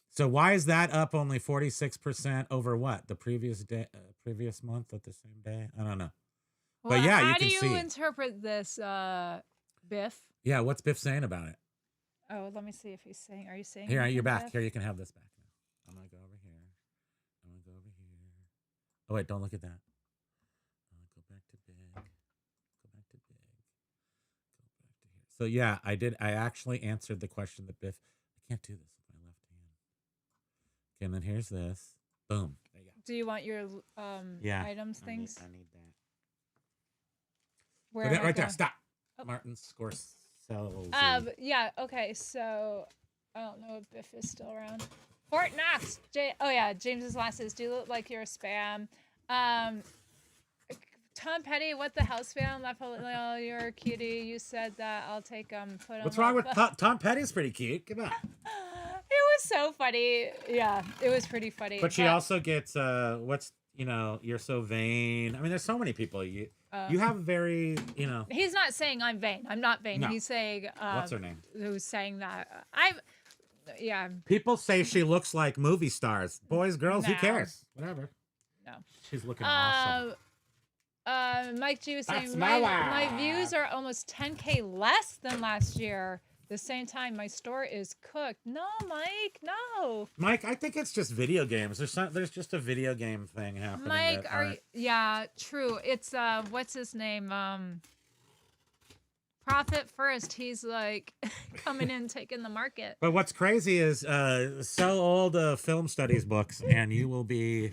So why is that up only 46% over what? The previous day, previous month at the same day? I don't know. Well, but yeah, you how can do see. you interpret this, Biff? Yeah, what's Biff saying about it? Oh, let me see if he's saying. Are you saying? Here, anything, you're back. Biff? Here, you can have this back now. I'm gonna go over here. I'm gonna go over here. Oh wait, don't look at that. Go back to big. Go back to big. Go back to here. So yeah, I did. I actually answered the question that Biff. I can't do this with my left hand. Okay, and then here's this. Boom. There you go. Do you want your items things? I need that. Where Okay, am I right there. going? Stop. Oh. Martin Scorsese. Yeah. Okay. So I don't know if Biff is still around. Fort Knox. Oh yeah. James's glasses do look like you're a spam. Tom Petty, what the hell spam? You're a cutie. You said that. I'll take put What's him wrong up. with Tom Petty's pretty cute. Come on. It was so funny. Yeah, it was pretty funny. But she also gets you're so vain. I mean, there's so many people. You have very, He's not saying I'm vain. I'm not vain. No. He's saying. What's her name? Who's saying that? Yeah. People say she looks like movie stars. Boys, girls, who No. cares? Whatever. No. She's looking awesome. Mike G was That's saying my my views are almost 10K less than last year. The same time, my store is cooked. No, Mike, no. Mike, I think it's just video games. There's just a video game thing happening. Mike, yeah, true. It's what's his name? Profit First. He's like coming in, taking the market. But what's crazy is sell all the film studies books, and you will be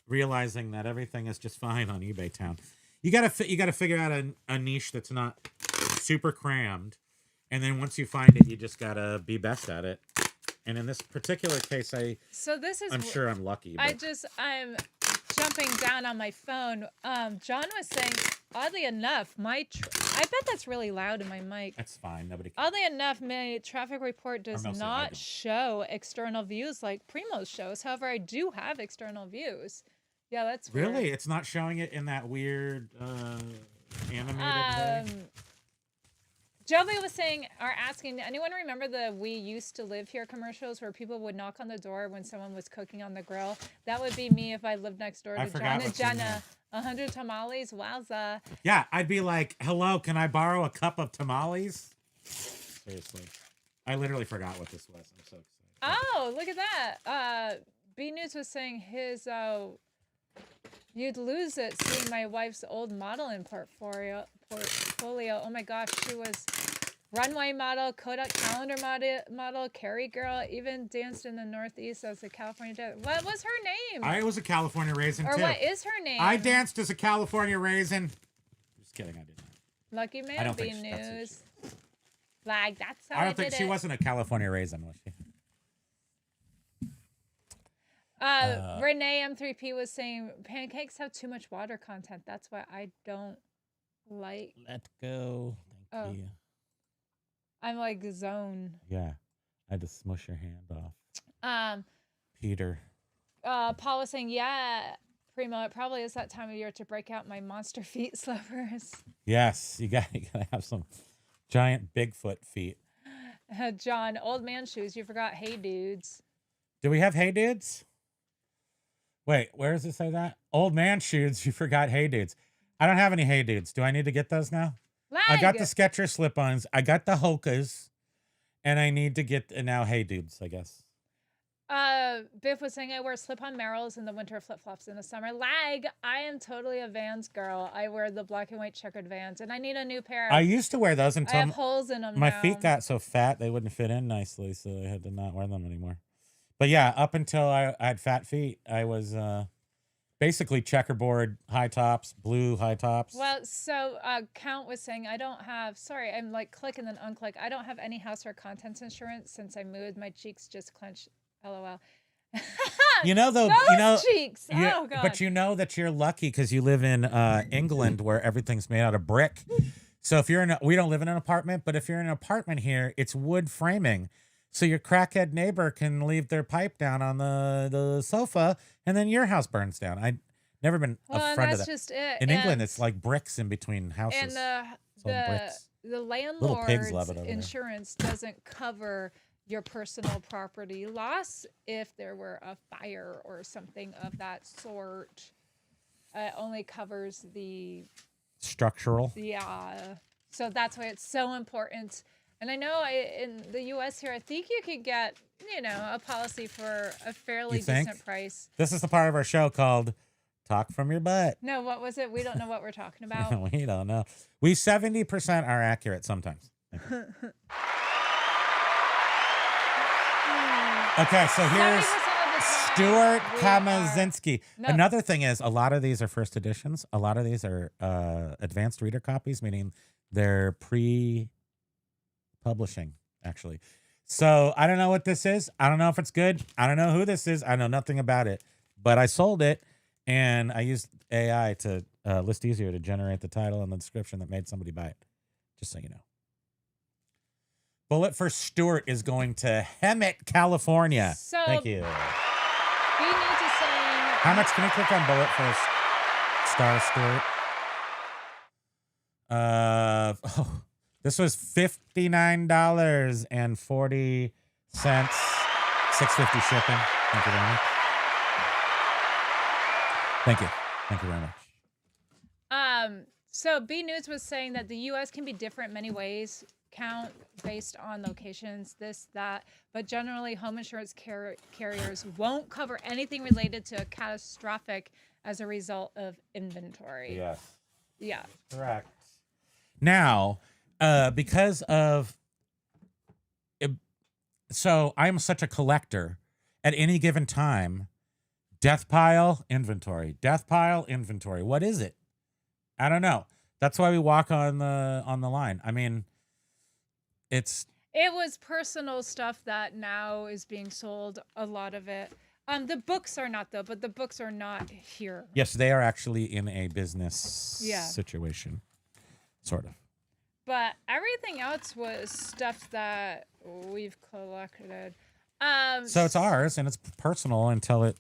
realizing that everything is just fine on eBay Town. You gotta figure out a niche that's not super crammed. And then once you find it, you just gotta be best at it. And in this particular case, I'm sure I'm lucky. But I'm jumping down on my phone. John was saying, oddly enough, I bet that's really loud in my mic. That's fine. Nobody can. Oddly enough, my traffic report does not show external views like Primo's shows. However, I do have external views. Yeah, that's weird. Really? It's not showing it in that weird animated way? Joby was asking, anyone remember the "We Used to Live Here" commercials where people would knock on the door when someone was cooking on the grill? That would be me if I lived next door to John and Jenna. 100 tamales, wowza. Yeah, I'd be like, hello, can I borrow a cup of tamales? Seriously. I literally forgot what this was. I'm so excited. Oh, look at that. B News was saying you'd lose it seeing my wife's old modeling portfolio. Oh my gosh, she was runway model, Kodak calendar model, Carrie girl, even danced in the Northeast as a California dancer. What was her name? I was a California raisin or too. what is her name? I danced as a California raisin. Just kidding, I did not. Lucky man, B News. Flag, that's how I don't think she wasn't a California raisin, was she? Renee M3P was saying pancakes have too much water content. That's why I don't like. Let go. Thank you. I'm like zone. Yeah. I had to smush your hand off. Peter. Paul was saying, yeah, Primo, it probably is that time of year to break out my monster feet slippers. Yes, you gotta have some giant Bigfoot feet. John, old man shoes. You forgot Hey Dudes. Do we have Hey Dudes? Wait, where does it say that? Old man shoes. You forgot Hey Dudes. I don't have any Hey Dudes. Do I need to get those now? Lag. I got the Skechers slip-ons. I got the Hokas. And I need to get now Hey Dudes, I guess. Biff was saying I wear slip-on Merrells in the winter, flip-flops in the summer. Lag. I am totally a Vans girl. I wear the black and white checkered Vans, and I need a new pair. I used to wear those until I have holes in them my now. feet got so fat they wouldn't fit in nicely, so I had to not wear them anymore. But yeah, up until I had fat feet, I was basically checkerboard high tops, blue high tops. Well, so Count was saying I don't have. Sorry, I'm like click and then unclick. I don't have any house or contents insurance since I moved. My cheeks just clenched. LOL. You know though, Those cheeks. Oh god. But you know that you're lucky because you live in England where everything's made out of brick. So if you're we don't live in an apartment, but if you're in an apartment here, it's wood framing. So your crackhead neighbor can leave their pipe down on the sofa, and then your house burns down. I've never been a friend of that. Just it. In England, it's like bricks in between houses. And the landlord's insurance doesn't cover your personal property loss if there were a fire or something of that sort. It only covers the structural. Yeah. So that's why it's so important. And I know in the U.S. here, I think you could get, a policy for a fairly decent price. This is the part of our show called Talk From Your Butt. No, what was it? We don't know what we're talking about. We don't know. We 70% are accurate sometimes. Okay, so here's Stuart Kamazinski. Another thing is a lot of these are first editions. A lot of these are advanced reader copies, meaning they're pre-publishing, actually. So I don't know what this is. I don't know if it's good. I don't know who this is. I know nothing about it. But I sold it, and I used AI to ListEasier to generate the title and the description that made somebody buy it. Just so you know. Bullet for Stuart is going to Hemet, California. So, thank you. We need to say... How much can we click on Bullet for Star Stuart? This was $59.40. $6.50 shipping. Thank you very much. Thank you. Thank you very much. So B News was saying that the U.S. can be different in many ways, count based on locations, this, that, but generally home insurance carriers won't cover anything related to a catastrophic as a result of inventory. Yes. Yeah. Correct. Now, because of... So I'm such a collector. At any given time, death pile inventory. Death pile inventory. What is it? I don't know. That's why we walk on the line. I mean, it was personal stuff that now is being sold. A lot of it. The books are not though, but the books are not here. Yes, they are actually in a business situation, sort of. But everything else was stuff that we've collected. So it's ours and it's personal until it,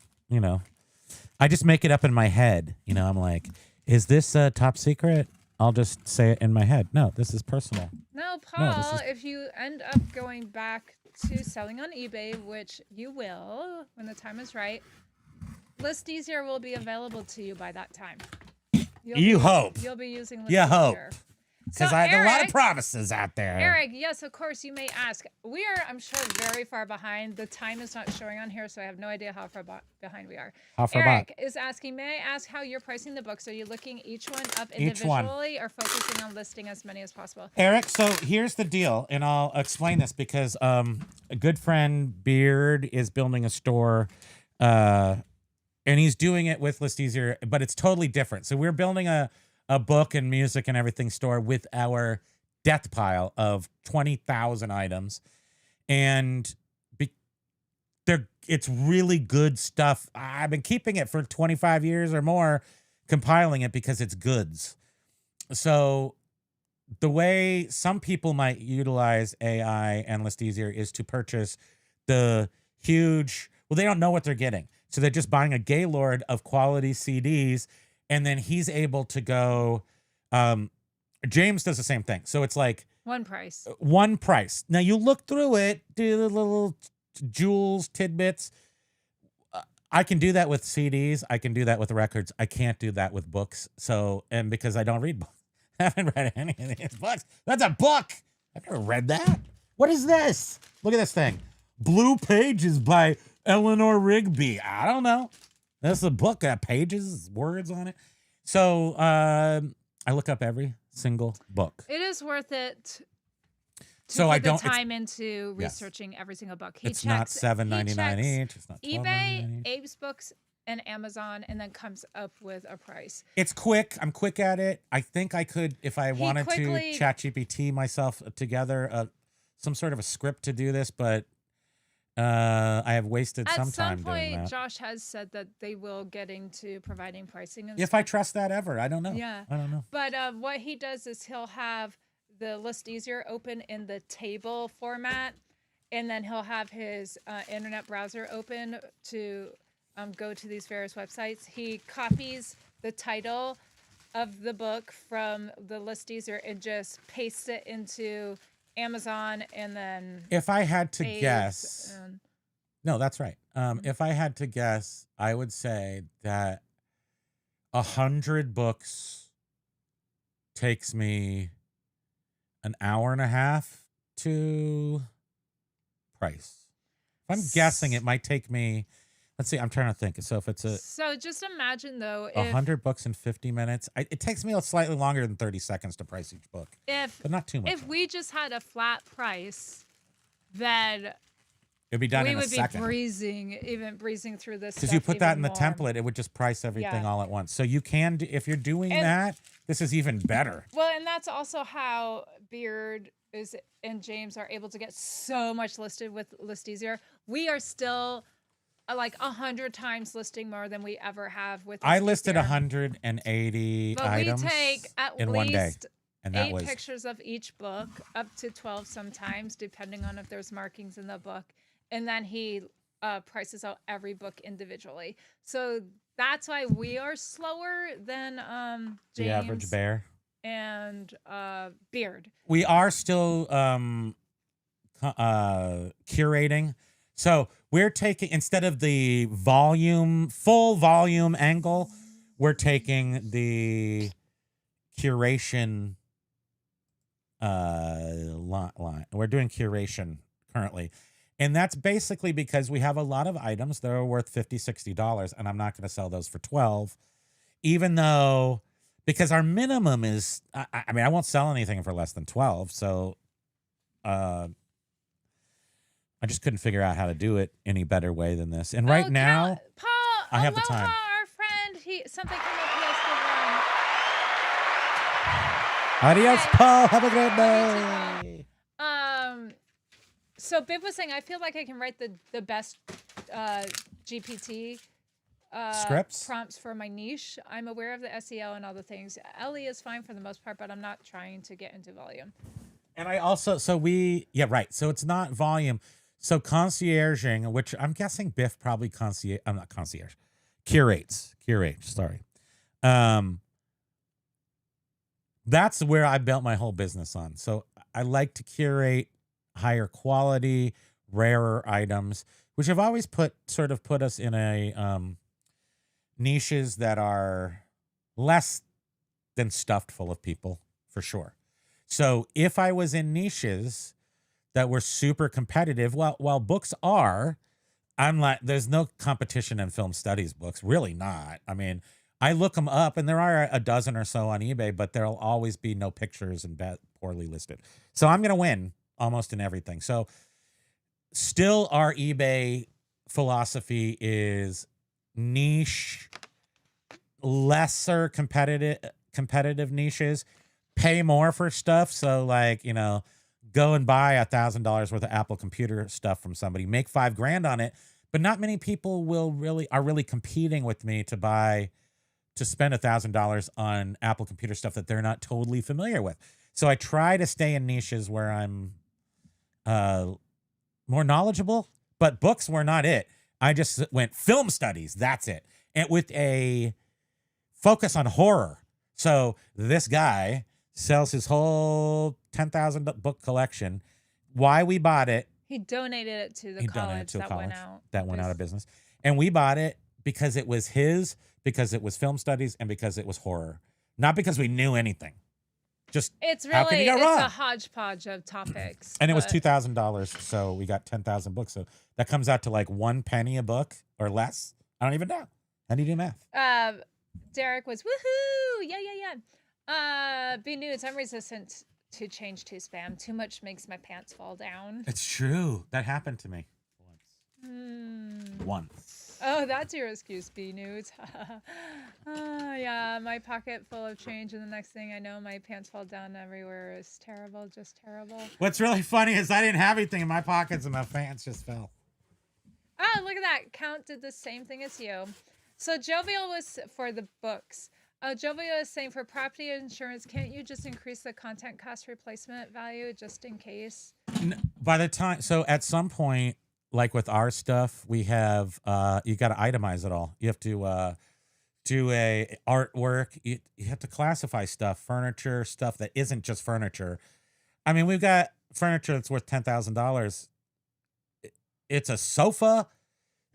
I just make it up in my head. I'm like, is this top secret? I'll just say it in my head. No, this is personal. No, Paul, if you end up going back to selling on eBay, which you will when the time is right, ListEasier will be available to you by that time. Hope. You'll be using ListEasier. You hope. Because I have a lot of promises out there. Eric, yes, of course, you may ask. We are, I'm sure, very far behind. The time is not showing on here, so I have no idea how far behind we are. How far Eric is asking, may I ask how you're pricing the books? Are you looking each one up individually or focusing on listing as many as possible? Eric, so here's the deal, and I'll explain this because a good friend, Beard, is building a store, and he's doing it with ListEasier, but it's totally different. So we're building a book and music and everything store with our death pile of 20,000 items. And it's really good stuff. I've been keeping it for 25 years or more, compiling it because it's goods. So the way some people might utilize AI and ListEasier is to purchase the huge, they don't know what they're getting. So they're just buying a gaylord of quality CDs. And then he's able to go, James does the same thing. So it's like one price. Now you look through it, do the little jewels, tidbits. I can do that with CDs. I can do that with records. I can't do that with books. So, and because I don't read books, I haven't read any of these books. That's a book. I've never read that. What is this? Look at this thing. Blue Pages by Eleanor Rigby. I don't know. That's a book, got pages, words on it. So I look up every single book. It is worth it to put the time into researching every single book. It's not $7.99 each. It's not eBay, Abe's Books, and Amazon, and then comes up with a price. It's quick. I'm quick at it. I think I could, if I wanted to, ChatGPT myself together some sort of a script to do this, but I have wasted some time doing that. At some point, Josh has said that they will get into providing pricing. If I trust that ever, I don't know. Yeah. I don't know. But what he does is he'll have the ListEasier open in the table format, and then he'll have his internet browser open to go to these various websites. He copies the title of the book from the ListEasier and just pastes it into Amazon, and then if I had to guess, no, that's right. If I had to guess, I would say that 100 books takes me an hour and a half to price. If I'm guessing, it might take me. Let's see. I'm trying to think. So if it's so just imagine though, 100 books in 50 minutes, it takes me slightly longer than 30 seconds to price each book. But not too much. If we just had a flat price, then it'd be done in a second. We would be breezing through this. Because you put that in the template, it would just price everything all at once. So you can, if you're doing that, this is even better. Well, and that's also how Beard and James are able to get so much listed with ListEasier. We are still like 100 times listing more than we ever have with. I listed 180 items. We take at in least one day, and that 8 was pictures of each book, up to 12 sometimes, depending on if there's markings in the book, and then he prices out every book individually. So that's why we are slower than James. The average bear. and beard. We are still curating. So we're taking, instead of the full volume angle, we're taking the curation line. We're doing curation currently. And that's basically because we have a lot of items that are worth $50, $60, and I'm not going to sell those for $12, even though, because our minimum is, I mean, I won't sell anything for less than $12. So, I just couldn't figure out how to do it any better way than this. And right now, Paul, I have the time. Our friend, something came up yesterday. Adios, Okay. Paul. Have a great day. So Biv was saying, I feel like I can write the best GPT Scripts? prompts for my niche. I'm aware of the SEO and all the things. Ellie is fine for the most part, but I'm not trying to get into volume. And I also, so it's not volume. So concierging, which I'm guessing Biff probably curates, sorry. That's where I built my whole business on. So I like to curate higher quality, rarer items, which have always put us in a niches that are less than stuffed full of people, for sure. So if I was in niches that were super competitive, while books are, I'm like, there's no competition in film studies books, really not. I mean, I look them up, and there are a dozen or so on eBay, but there'll always be no pictures and poorly listed. So I'm going to win almost in everything. So still, our eBay philosophy is niche, lesser competitive niches, pay more for stuff. So like, go and buy $1,000 worth of Apple computer stuff from somebody, make $5,000 on it. But not many people are really competing with me to spend $1,000 on Apple computer stuff that they're not totally familiar with. So I try to stay in niches where I'm more knowledgeable, but books were not it. I just went film studies. That's it. And with a focus on horror. So this guy sells his whole 10,000 book collection. Why we bought it? He donated it to the college that went out. That went out of business. And we bought it because it was his, because it was film studies, and because it was horror. Not because we knew anything. Just it's how can you go wrong? A hodgepodge of topics. And it was $2,000, so we got 10,000 books. So that comes out to like 1 penny a book or less. I don't even know. How do you do math? Derek was woohoo! Yeah. B Nudes, I'm resistant to change to spam. Too much makes my pants fall down. It's true. That happened to me once. Oh, that's your excuse, B Nudes. Yeah, my pocket full of change, and the next thing I know, my pants fall down everywhere. It's terrible, just terrible. What's really funny is I didn't have anything in my pockets, and my pants just fell. Oh, look at that. Count did the same thing as you. So Jovial was for the books. Jovial is saying for property insurance, can't you just increase the content cost replacement value just in case? By the time, so at some point, like with our stuff, we have, you got to itemize it all. You have to do a artwork. You have to classify stuff, furniture, stuff that isn't just furniture. I mean, we've got furniture that's worth $10,000. It's a sofa,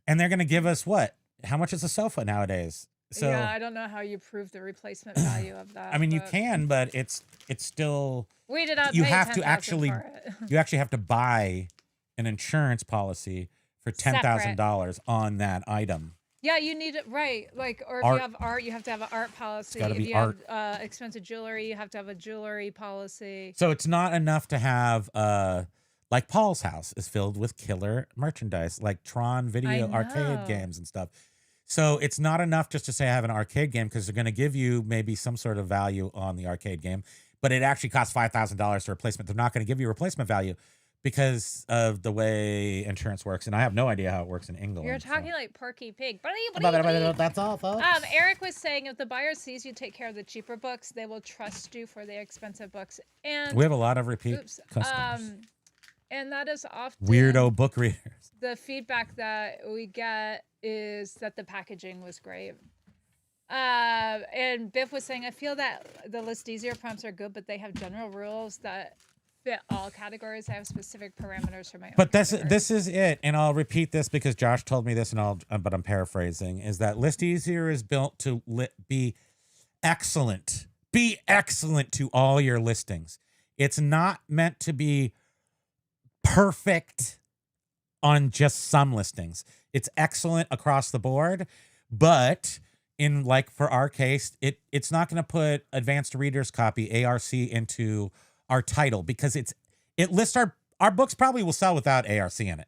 and they're going to give us what? How much is a sofa nowadays? So yeah, I don't know how you prove the replacement value of that. I mean, you can, but it's still. We did not. You pay have to $10,000 actually. for it. You actually have to buy an insurance policy for $10,000 on that item. Yeah, you need it, right? Like, or if Art. you have art, you have to have an art policy. It's gotta if be you art. have expensive jewelry, you have to have a jewelry policy. So it's not enough to have like Paul's house is filled with killer merchandise, like Tron video arcade games and stuff. So it's not enough just to say I have an arcade game, because they're going to give you maybe some sort of value on the arcade game, but it actually costs $5,000 for replacement. They're not going to give you replacement value because of the way insurance works. And I have no idea how it works in England. You're talking like Porky Pig. That's all, folks. Eric was saying if the buyer sees you take care of the cheaper books, they will trust you for the expensive books. And we have a lot of repeat customers. And that is often weirdo book readers. The feedback that we get is that the packaging was great. And Biff was saying, I feel that the ListEasier prompts are good, but they have general rules that fit all categories. I have specific parameters for my own. But this is it, and I'll repeat this because Josh told me this, and but I'm paraphrasing. Is that ListEasier is built to be excellent. Be excellent to all your listings. It's not meant to be perfect on just some listings. It's excellent across the board, but in like for our case, it's not going to put advanced readers copy ARC into our title because it lists our books probably will sell without ARC in it.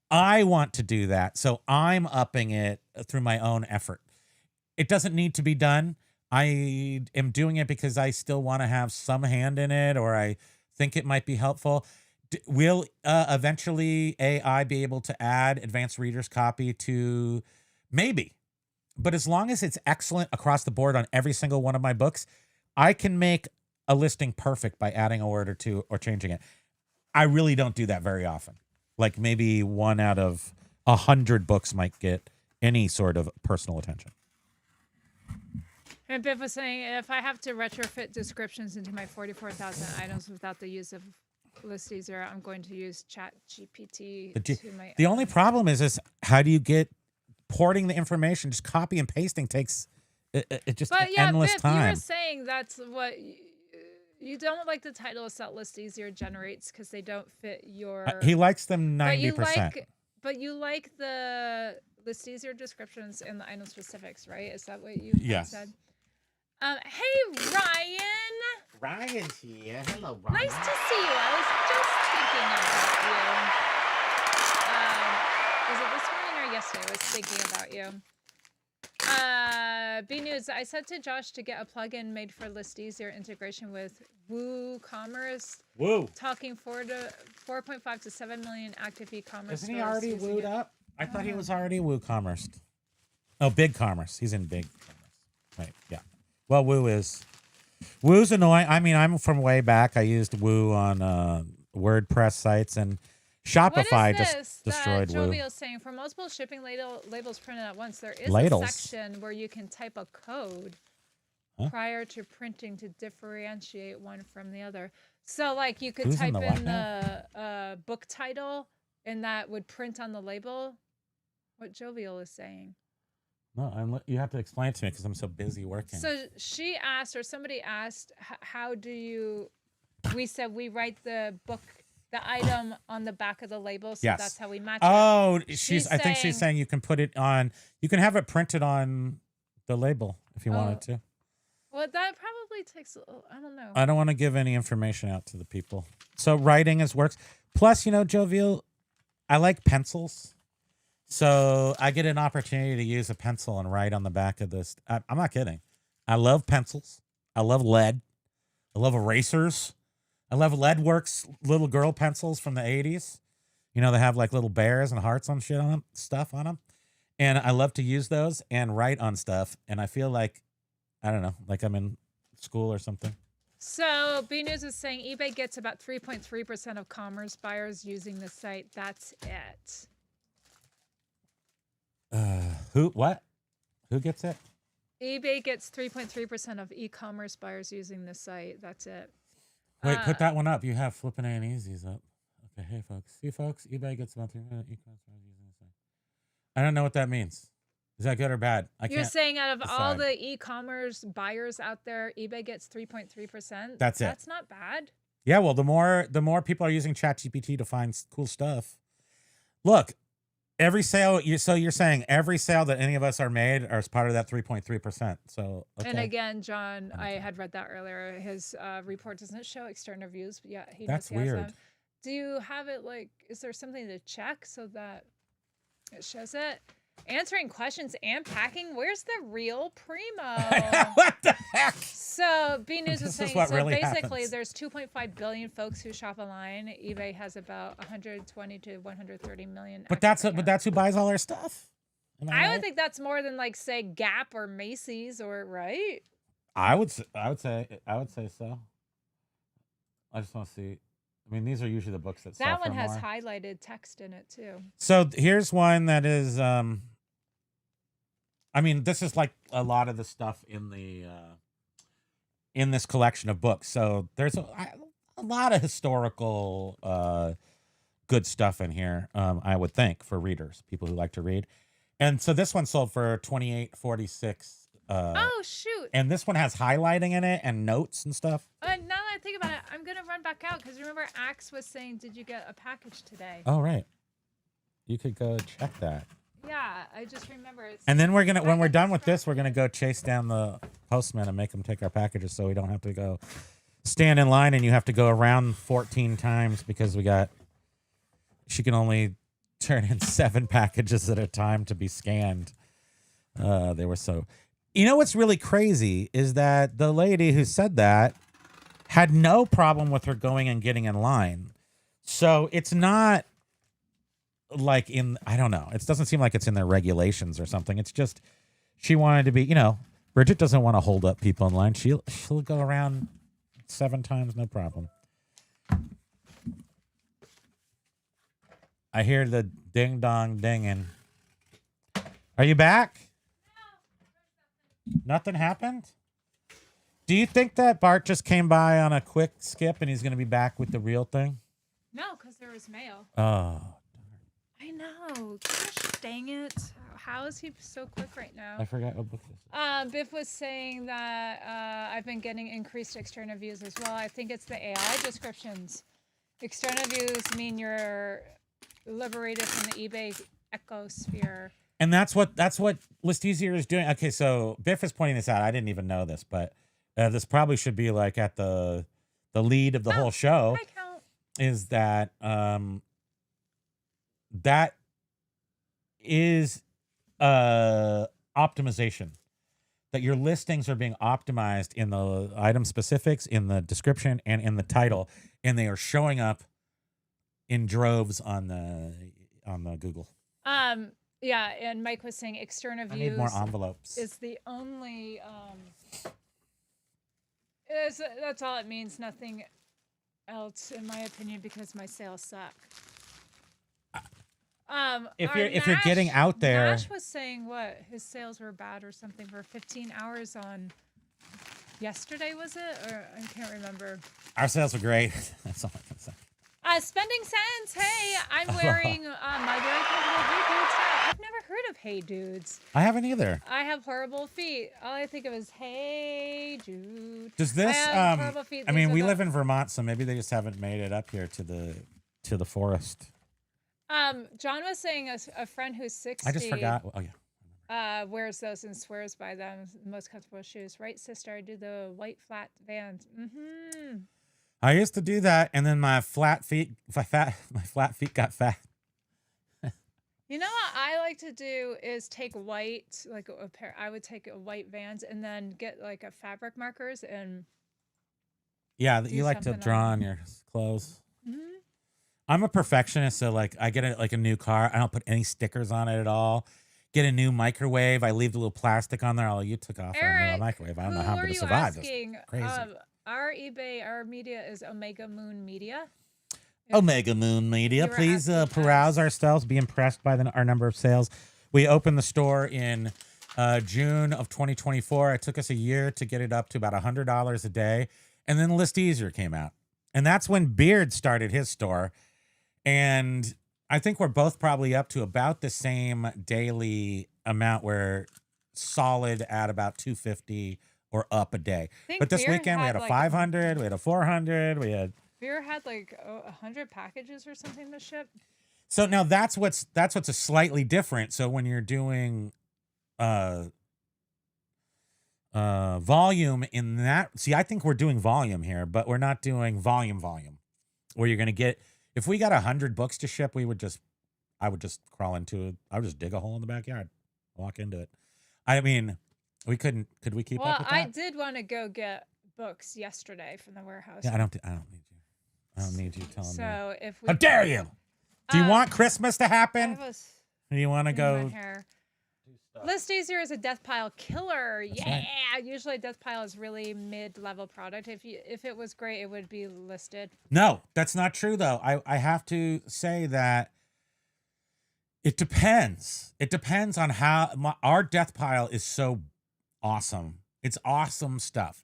I want to do that, so I'm upping it through my own effort. It doesn't need to be done. I am doing it because I still want to have some hand in it, or I think it might be helpful. Will eventually AI be able to add advanced readers copy to? Maybe. But as long as it's excellent across the board on every single one of my books, I can make a listing perfect by adding a word or two or changing it. I really don't do that very often. Like maybe 1 out of 100 books might get any sort of personal attention. And Biff was saying, if I have to retrofit descriptions into my 44,000 items without the use of ListEasier, I'm going to use ChatGPT to my The only problem is how do you get porting the information? Just copy and pasting takes it just endless Biff, time. You were saying that's what you don't like the titles that ListEasier generates because they don't fit your. He likes them 90%. But you like the ListEasier descriptions and the item specifics, right? Is that what you said? Hey, Ryan. Ryan's here. Hello, Ryan. Nice to see you. I was just thinking about you. Was it this morning or yesterday? I was thinking about you. B News. I said to Josh to get a plugin made for ListEasier integration with WooCommerce. Woo. Talking 4.5 to 7 million active e-commerce. Isn't he already wooed up? I thought he was already WooCommerce. Oh, Big Commerce. He's in Big Commerce. Right. Yeah. Well, Woo's annoying. I mean, I'm from way back. I used Woo on WordPress sites, and Shopify just destroyed Woo. Jovial saying for multiple shipping labels printed at once, there is Ladles. a section where you can type a code prior to printing to differentiate one from the other. So, like, you could type in the book title, and that would print on the label. What Jovial is saying. No, you have to explain it to me because I'm so busy working. So she asked, or somebody asked, how do you? We said we write the book, the item on the back of the label, so that's how we match it. Oh, I think she's saying you can put it on. You can have it printed on the label if you wanted to. Well, that probably takes. I don't know. I don't want to give any information out to the people. So writing works. Plus, Jovial, I like pencils. So I get an opportunity to use a pencil and write on the back of this. I'm not kidding. I love pencils. I love lead. I love erasers. I love Leadworks little girl pencils from the 80s. They have like little bears and hearts on shit on them, stuff on them. And I love to use those and write on stuff. And I feel like, I don't know, like I'm in school or something. So B News is saying eBay gets about 3.3% of commerce buyers using the site. That's it. Who gets it? eBay gets 3.3% of e-commerce buyers using the site. That's it. Wait, put that one up. You have flipping A and Easy's up. Okay, hey folks. See folks, eBay gets about 3% of e-commerce buyers using the site. I don't know what that means. Is that good or bad? You're saying out of all the e-commerce buyers out there, eBay gets 3.3%? That's it. That's not bad. Yeah, well, the more people are using ChatGPT to find cool stuff. Look, every sale, so you're saying every sale that any of us are made are as part of that 3.3%. So, okay. And again, John, I had read that earlier. His report doesn't show external reviews, but yeah, that's weird. Do you have it is there something to check so that it shows it? Answering questions and packing. Where's the real Primo? What the heck? So B News is saying really basically happens. There's 2.5 billion folks who shop online. eBay has about 120 to 130 million. But that's who buys all our stuff. I would think that's more than say Gap or Macy's or right. I would say so. I just want to see. I mean, these are usually the books that sell That one for has more. highlighted text in it too. So here's one that is. I mean, this is like a lot of the stuff in the in this collection of books. So there's a lot of historical good stuff in here. I would think for readers, people who like to read. And so this one sold for $28.46. Oh shoot! And this one has highlighting in it and notes and stuff. Now that I think about it, I'm gonna run back out because remember Axe was saying, "Did you get a package today?" Oh right, you could go check that. Yeah, I just remember. And then when we're done with this, we're gonna go chase down the postman and make them take our packages, so we don't have to go stand in line and you have to go around 14 times because she can only turn in 7 packages at a time to be scanned. They were so. You know what's really crazy is that the lady who said that had no problem with her going and getting in line. So it's not like I don't know. It doesn't seem like it's in their regulations or something. It's just she wanted to be, Bridget doesn't want to hold up people in line. She'll go around 7 times, no problem. I hear the ding dong dinging. Are you back? Nothing happened? Do you think that Bart just came by on a quick skip and he's going to be back with the real thing? No, because there was mail. Oh. I know. Gosh dang it. How is he so quick right now? I forgot what book this is. Biff was saying that I've been getting increased external views as well. I think it's the AI descriptions. External views mean you're liberated from the eBay ecosphere. And that's what ListEasier is doing. Okay, so Biff is pointing this out. I didn't even know this, but this probably should be like at the lead of the whole show. I count. Is that that is optimization. That your listings are being optimized in the item specifics, in the description, and in the title, and they are showing up in droves on the Google. Yeah, and Mike was saying external views. I need more envelopes. Is the only that's all it means. Nothing else, in my opinion, because my sales suck. If you're getting out there, Nash was saying what his sales were bad or something for 15 hours on yesterday, was it? Or I can't remember. Our sales were great. That's all I can say. Spending Sense. Hey, I'm wearing my very comfortable Hey Dudes hat. I've never heard of Hey Dudes. I haven't either. I have horrible feet. All I think of is Hey Dude. Does this? Horrible feet. I mean, we live in Vermont, so maybe they just haven't made it up here to the forest. John was saying a friend who's 60. I just forgot. Oh yeah. Wears those and swears by them. Most comfortable shoes, right, sister? I do the white flat Vans. Mm-hmm. I used to do that, and then my flat feet got fat. You know what I like to do is take white, like a pair. I would take a white Vans and then get like a fabric markers and. Yeah, you like to draw on your clothes. Mm-hmm. I'm a perfectionist, so like I get a new car. I don't put any stickers on it at all. Get a new microwave. I leave the little plastic on there. Oh, you took off our new microwave. I don't know how I'm going to survive this. Crazy. Our eBay, our media is Omega Moon Media. Omega Moon Media. Please peruse our sales. Be impressed by our number of sales. We opened the store in June of 2024. It took us a year to get it up to about $100 a day. And then ListEasier came out. And that's when Beard started his store. And I think we're both probably up to about the same daily amount. We're solid at about 250 or up a day. But this weekend we had a 500, we had a 400, we had. Beer had like 100 packages or something to ship. So now that's what's a slightly different. So when you're doing volume in that, see, I think we're doing volume here, but we're not doing volume where you're going to get, if we got 100 books to ship, I would just crawl into it. I would just dig a hole in the backyard, walk into it. I mean, could we keep up with that? Well, I did want to go get books yesterday from the warehouse. Yeah, I don't need you. I don't need you telling me. So if we. How dare you? Do you want Christmas to happen? Or do you want to go? ListEasier is a death pile killer. That's yeah. right. Usually a death pile is really mid-level product. If it was great, it would be listed. No, that's not true though. I have to say that It depends. It depends on how our death pile is so awesome. It's awesome stuff.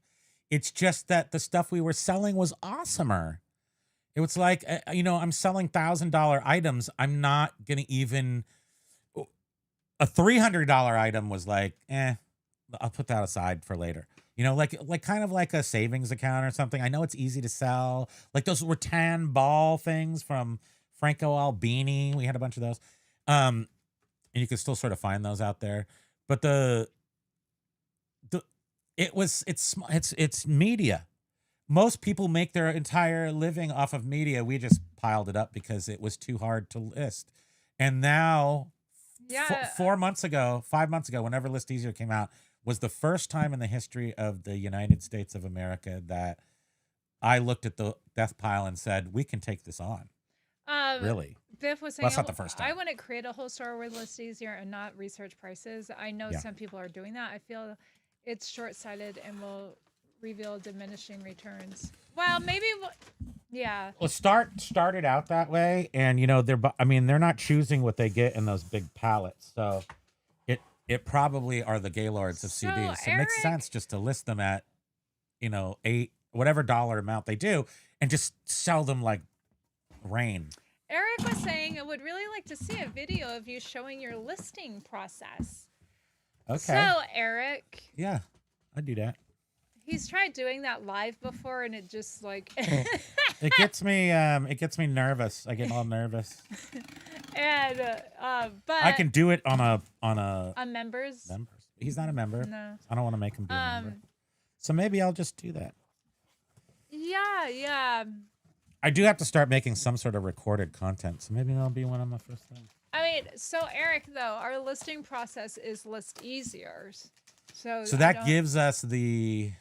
It's just that the stuff we were selling was awesomer. It was like, I'm selling $1,000 items. I'm not going to even, a $300 item was like, I'll put that aside for later. Like kind of like a savings account or something. I know it's easy to sell. Like those rattan ball things from Franco Albini. We had a bunch of those. And you can still sort of find those out there. But it's media. Most people make their entire living off of media. We just piled it up because it was too hard to list. And now, 5 months ago, whenever ListEasier came out, was the first time in the history of the United States of America that I looked at the death pile and said, we can take this on. Really? Biff was saying, that's not the first time. I want to create a whole store with ListEasier and not research prices. I know some people are doing that. I feel it's short-sighted and will reveal diminishing returns. Well, maybe, Well, start it out that way, and they're not choosing what they get in those big pallets, so it probably are the Gaylords of CDs. So it makes sense just to list them at, whatever dollar amount they do, and just sell them like rain. Eric was saying, I would really like to see a video of you showing your listing process. Okay. So, Eric. Yeah, I'd do that. He's tried doing that live before, and it just like it gets me nervous. I get all nervous. And but I can do it on a members. He's not a member. No. I don't want to make him be a member. So maybe I'll just do that. Yeah. I do have to start making some sort of recorded content, so maybe that'll be one of my first things. I mean, so Eric, though, our listing process is ListEasier. So that gives us the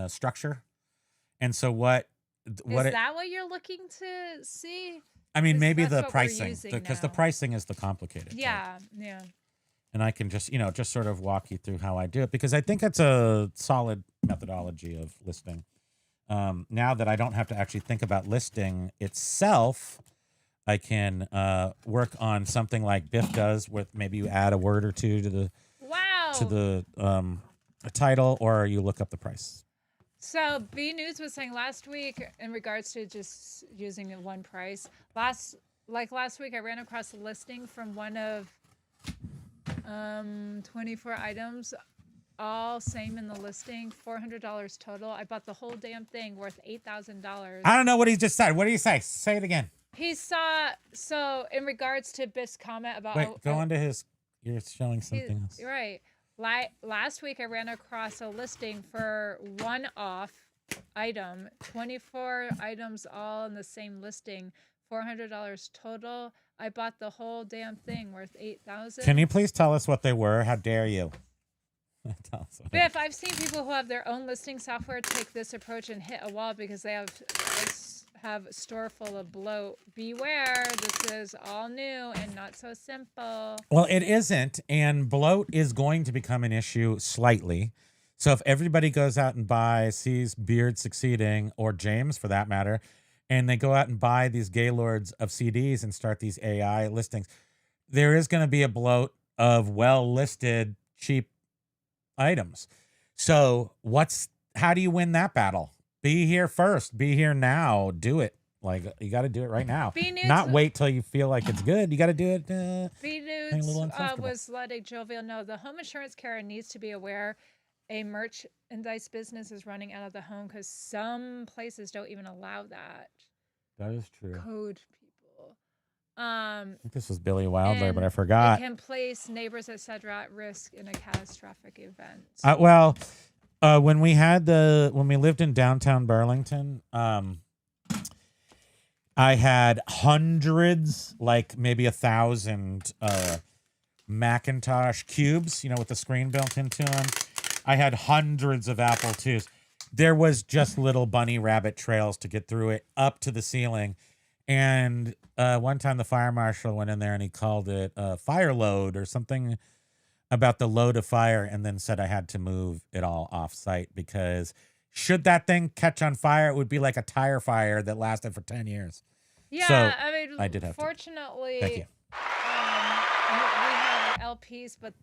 structure, and so what is that what you're looking to see? I mean, maybe the pricing, because the pricing is the complicated part. Yeah. And I can just sort of walk you through how I do it, because I think it's a solid methodology of listing. Now that I don't have to actually think about listing itself, I can work on something like Biff does, with maybe you add a word or two to the title, or you look up the price. So B News was saying last week, in regards to just using one price, last week I ran across a listing from one of 24 items, all same in the listing, $400 total. I bought the whole damn thing, worth $8,000. I don't know what he just said. What did he say? Say it again. He saw, so in regards to Biff's comment about... Wait, go on to his... You're showing something else. Right. Last week, I ran across a listing for one-off item, 24 items all in the same listing, $400 total. I bought the whole damn thing, worth $8,000. Can you please tell us what they were? How dare you? Biff, I've seen people who have their own listing software take this approach and hit a wall because they have a store full of bloat. Beware, this is all new and not so simple. Well, it isn't, and bloat is going to become an issue slightly. So if everybody goes out and sees Beard succeeding, or James for that matter, and they go out and buy these Gaylords of CDs and start these AI listings, there is going to be a bloat of well-listed, cheap items. So how do you win that battle? Be here first. Be here now. Do it. Like, you got to do it right now. Not wait till you feel like it's good. You got to do it. B News was letting Jovial know the home insurance carrier needs to be aware a merchandise business is running out of the home, because some places don't even allow that. That is true. Code people. I think this was Billy Wilder, but I forgot. It can place neighbors, etc., at risk in a catastrophic event. When we lived in downtown Burlington, I had hundreds, like maybe 1,000 Macintosh cubes, with the screen built into them. I had hundreds of Apple IIs. There was just little bunny rabbit trails to get through it up to the ceiling. And one time the fire marshal went in there and he called it fire load or something about the load of fire, and then said I had to move it all off site, because should that thing catch on fire, it would be like a tire fire that lasted for 10 years. Yeah, so I mean, I did have fortunately, Thank you. LPs, but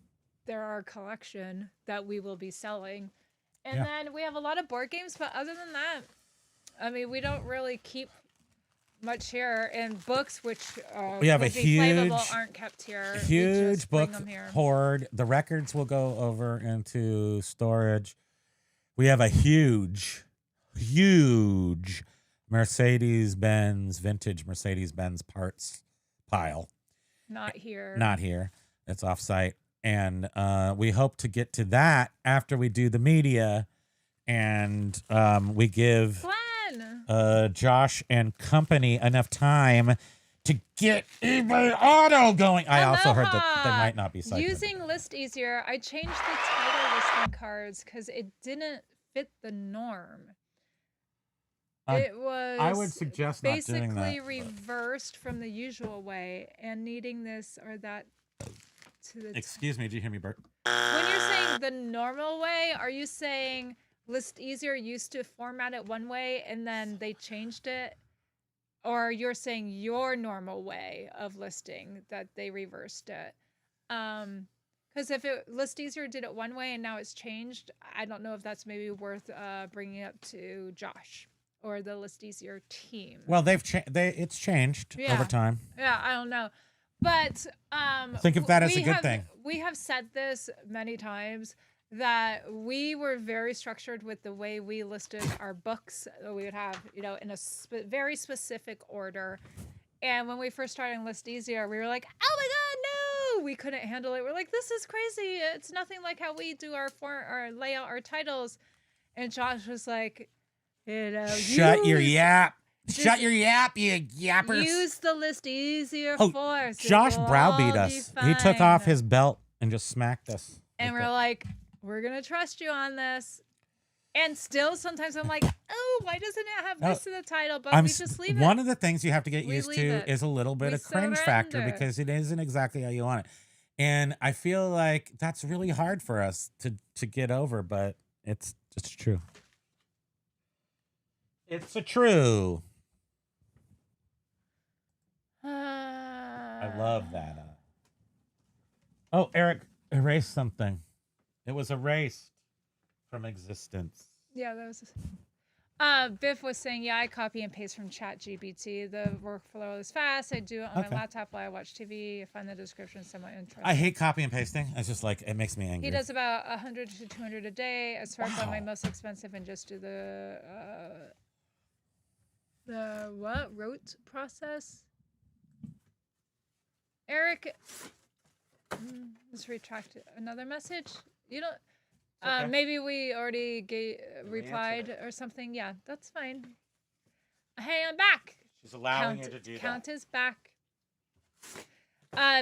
they're our collection that we will be selling. And then we have a lot of board games, but other than that, I mean, we don't really keep much here. And books, which we have a huge, aren't kept here. Huge book hoard. The records will go over into storage. We have a huge Mercedes-Benz, vintage Mercedes-Benz parts pile. Not here. Not here. It's off-site. And we hope to get to that after we do the media. And we give Josh and company enough time to get eBay Auto going. I also heard that they might not be cycling. Using ListEasier, I changed the title listing cards because it didn't fit the norm. It was I would suggest not doing that, basically reversed from the usual way and needing this or that to the Excuse me, did you hear me, Bert? When you're saying the normal way, are you saying ListEasier used to format it one way and then they changed it? Or you're saying your normal way of listing that they reversed it? Because if ListEasier did it one way and now it's changed, I don't know if that's maybe worth bringing up to Josh or the ListEasier team. Well, it's changed over time. Yeah, I don't know. But think of that as a good thing. We have said this many times that we were very structured with the way we listed our books. We would have, in a very specific order. And when we first started ListEasier, we were like, oh my God, no! We couldn't handle it. We're like, this is crazy. It's nothing like how we do our layout, our titles. And Josh was like, shut your yap. Shut your yap, you yappers. Use the ListEasier force. Josh browbeat us. He took off his belt and just smacked us. And we're like, we're going to trust you on this. And still, sometimes I'm like, oh, why doesn't it have this in the title? But we just leave it. One of the things you have to get used to is a little bit of cringe factor because it isn't exactly how you want it. And I feel like that's really hard for us to get over, but it's true. It's a true. I love that. Oh, Eric erased something. It was erased from existence. Yeah, that was. Biff was saying, I copy and paste from ChatGPT. The workflow is fast. I do it on my laptop while I watch TV. I find the description somewhat interesting. I hate copy and pasting. It's just like, it makes me angry. He does about 100 to 200 a day. I start by my most expensive and just do the rote process. Eric, let's retract another message. You don't. Okay. Maybe we already replied or something. Yeah, that's fine. Hey, I'm back. She's allowing you to do that. Count is back.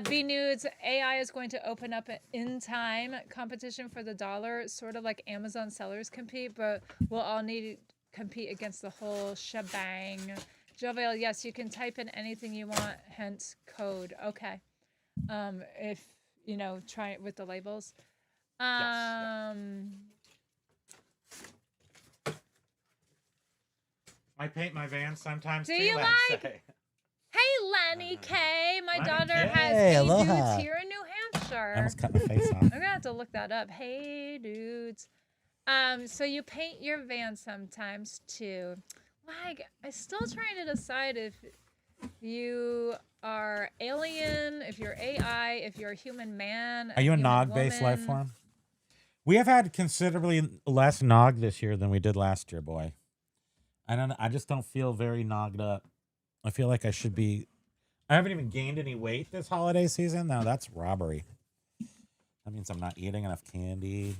B Nudes, AI is going to open up an in-time competition for the dollar, sort of like Amazon sellers compete, but we'll all need to compete against the whole shebang. Jovial, yes, you can type in anything you want, hence code. Okay. If, try it with the labels. Yes. I paint my van sometimes do too. You like? Say. Hey, Lenny K. My daughter has Hey Dudes here in New Hampshire. I almost cut my face off. I'm gonna have to look that up. Hey Dudes. So you paint your van sometimes too. Like, I'm still trying to decide if you are alien, if you're AI, if you're a human man. Are you a nog-based life form? We have had considerably less nog this year than we did last year, boy. I just don't feel very nogged up. I feel like I should be. I haven't even gained any weight this holiday season. Now that's robbery. That means I'm not eating enough candy.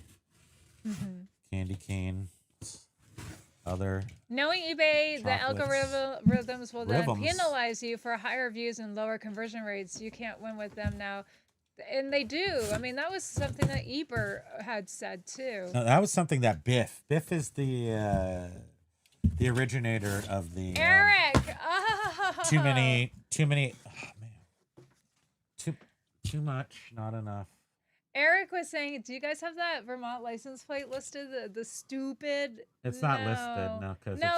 Mm-hmm. Candy cane. Other. Knowing eBay, chocolates. The algorithms will then penalize you for higher views and lower conversion rates. You can't win with them now. And they do. I mean, that was something that Eber had said too. No, that was something that Biff is the originator of the Eric. Too many. Oh man. Too much. Not enough. Eric was saying, do you guys have that Vermont license plate listed? The stupid. It's not listed,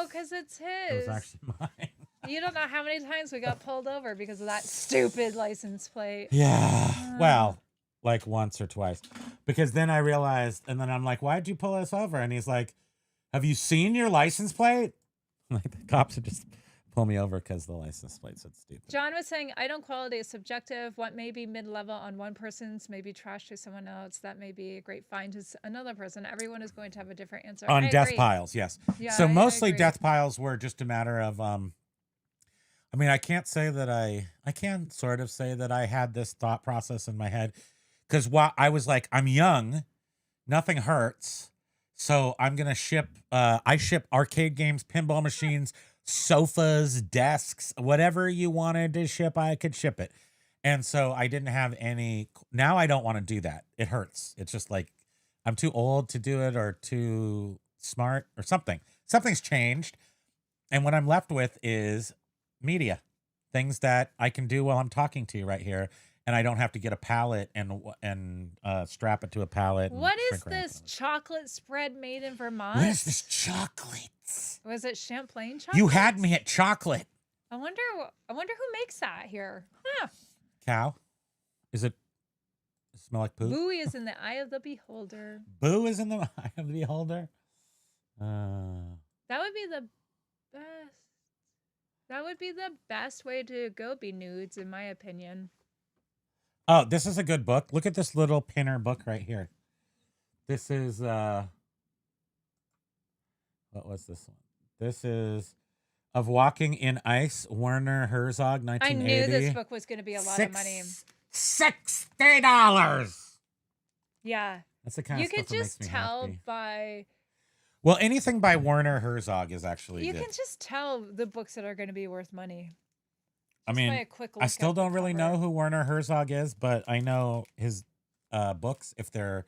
because it's his. It was actually mine. You don't know how many times we got pulled over because of that stupid license plate. Yeah. Well, like once or twice, because then I realized, and then I'm like, why'd you pull us over? And he's like, have you seen your license plate? Like the cops would just pull me over because the license plate said stupid. John was saying, item quality is subjective. What may be mid-level on one person's may be trash to someone else. That may be a great find to another person. Everyone is going to have a different answer. On death piles, yes. Yeah, so mostly agree. death piles were just a matter of, I mean, I can't say that I can sort of say that I had this thought process in my head, because while I was like, I'm young, nothing hurts. So I'm going to ship, I ship arcade games, pinball machines, sofas, desks, whatever you wanted to ship, I could ship it. And so I didn't have any, now I don't want to do that. It hurts. It's just like, I'm too old to do it or too smart or something. Something's changed. And what I'm left with is media, things that I can do while I'm talking to you right here. And I don't have to get a pallet and strap it to a pallet. What is this chocolate spread made in Vermont? What is this chocolate? Was it Champlain chocolate? You had me at chocolate. I wonder who makes that here. Huh. Cow? Is it smell like poo? Boo is in the eye of the beholder. Boo is in the eye of the beholder? That would be the best. That would be the best way to go be nudes, in my opinion. Oh, this is a good book. Look at this little pinner book right here. This is, what was this one? This is Of Walking in Ice, Werner Herzog, 1980. I knew this book was going to be a lot of money. $60. Yeah. That's the kind you of stuff could that just makes me tell happy. by... Well, anything by Werner Herzog is actually You good. can just tell the books that are going to be worth money. I Just by mean, a quick I look still at the don't really cover. know who Werner Herzog is, but I know his books, if they're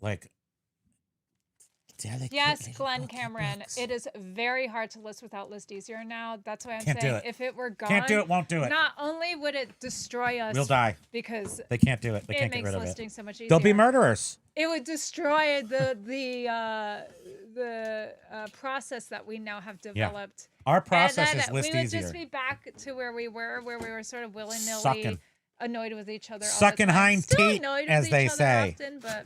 like delicate Yes, little Glenn booky Cameron. books. It is very hard to list without ListEasier now. That's why I'm Can't do saying it. if it were gone, Can't do it, won't do it. not only would it destroy us, We'll die. because They can't do it. They it can't get makes rid of listing it. so much easier. They'll be murderers. It would destroy the process that we now have developed. Our process And is then we would just ListEasier. be back to where we were sort of willy-nilly Sucking. annoyed with each other all Sucking the time. hind Still teat, annoyed with as each they other say. often, but...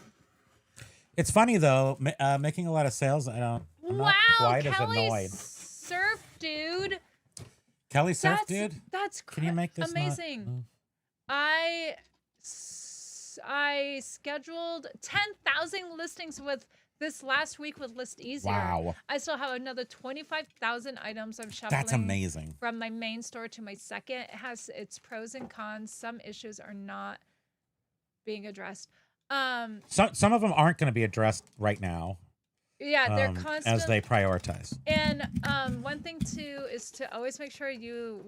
It's funny though, making a lot of sales. I'm not quite as Kelly annoyed. Surf Dude. Kelly Surf Dude. That's Can you make this not- amazing. I scheduled 10,000 listings with this last week with ListEasier. Wow. I still have another 25,000 items I'm shuffling. That's amazing. From my main store to my second. It has its pros and cons. Some issues are not being addressed. Some of them aren't going to be addressed right now. Yeah, they're constant as they prioritize. And one thing too is to always make sure you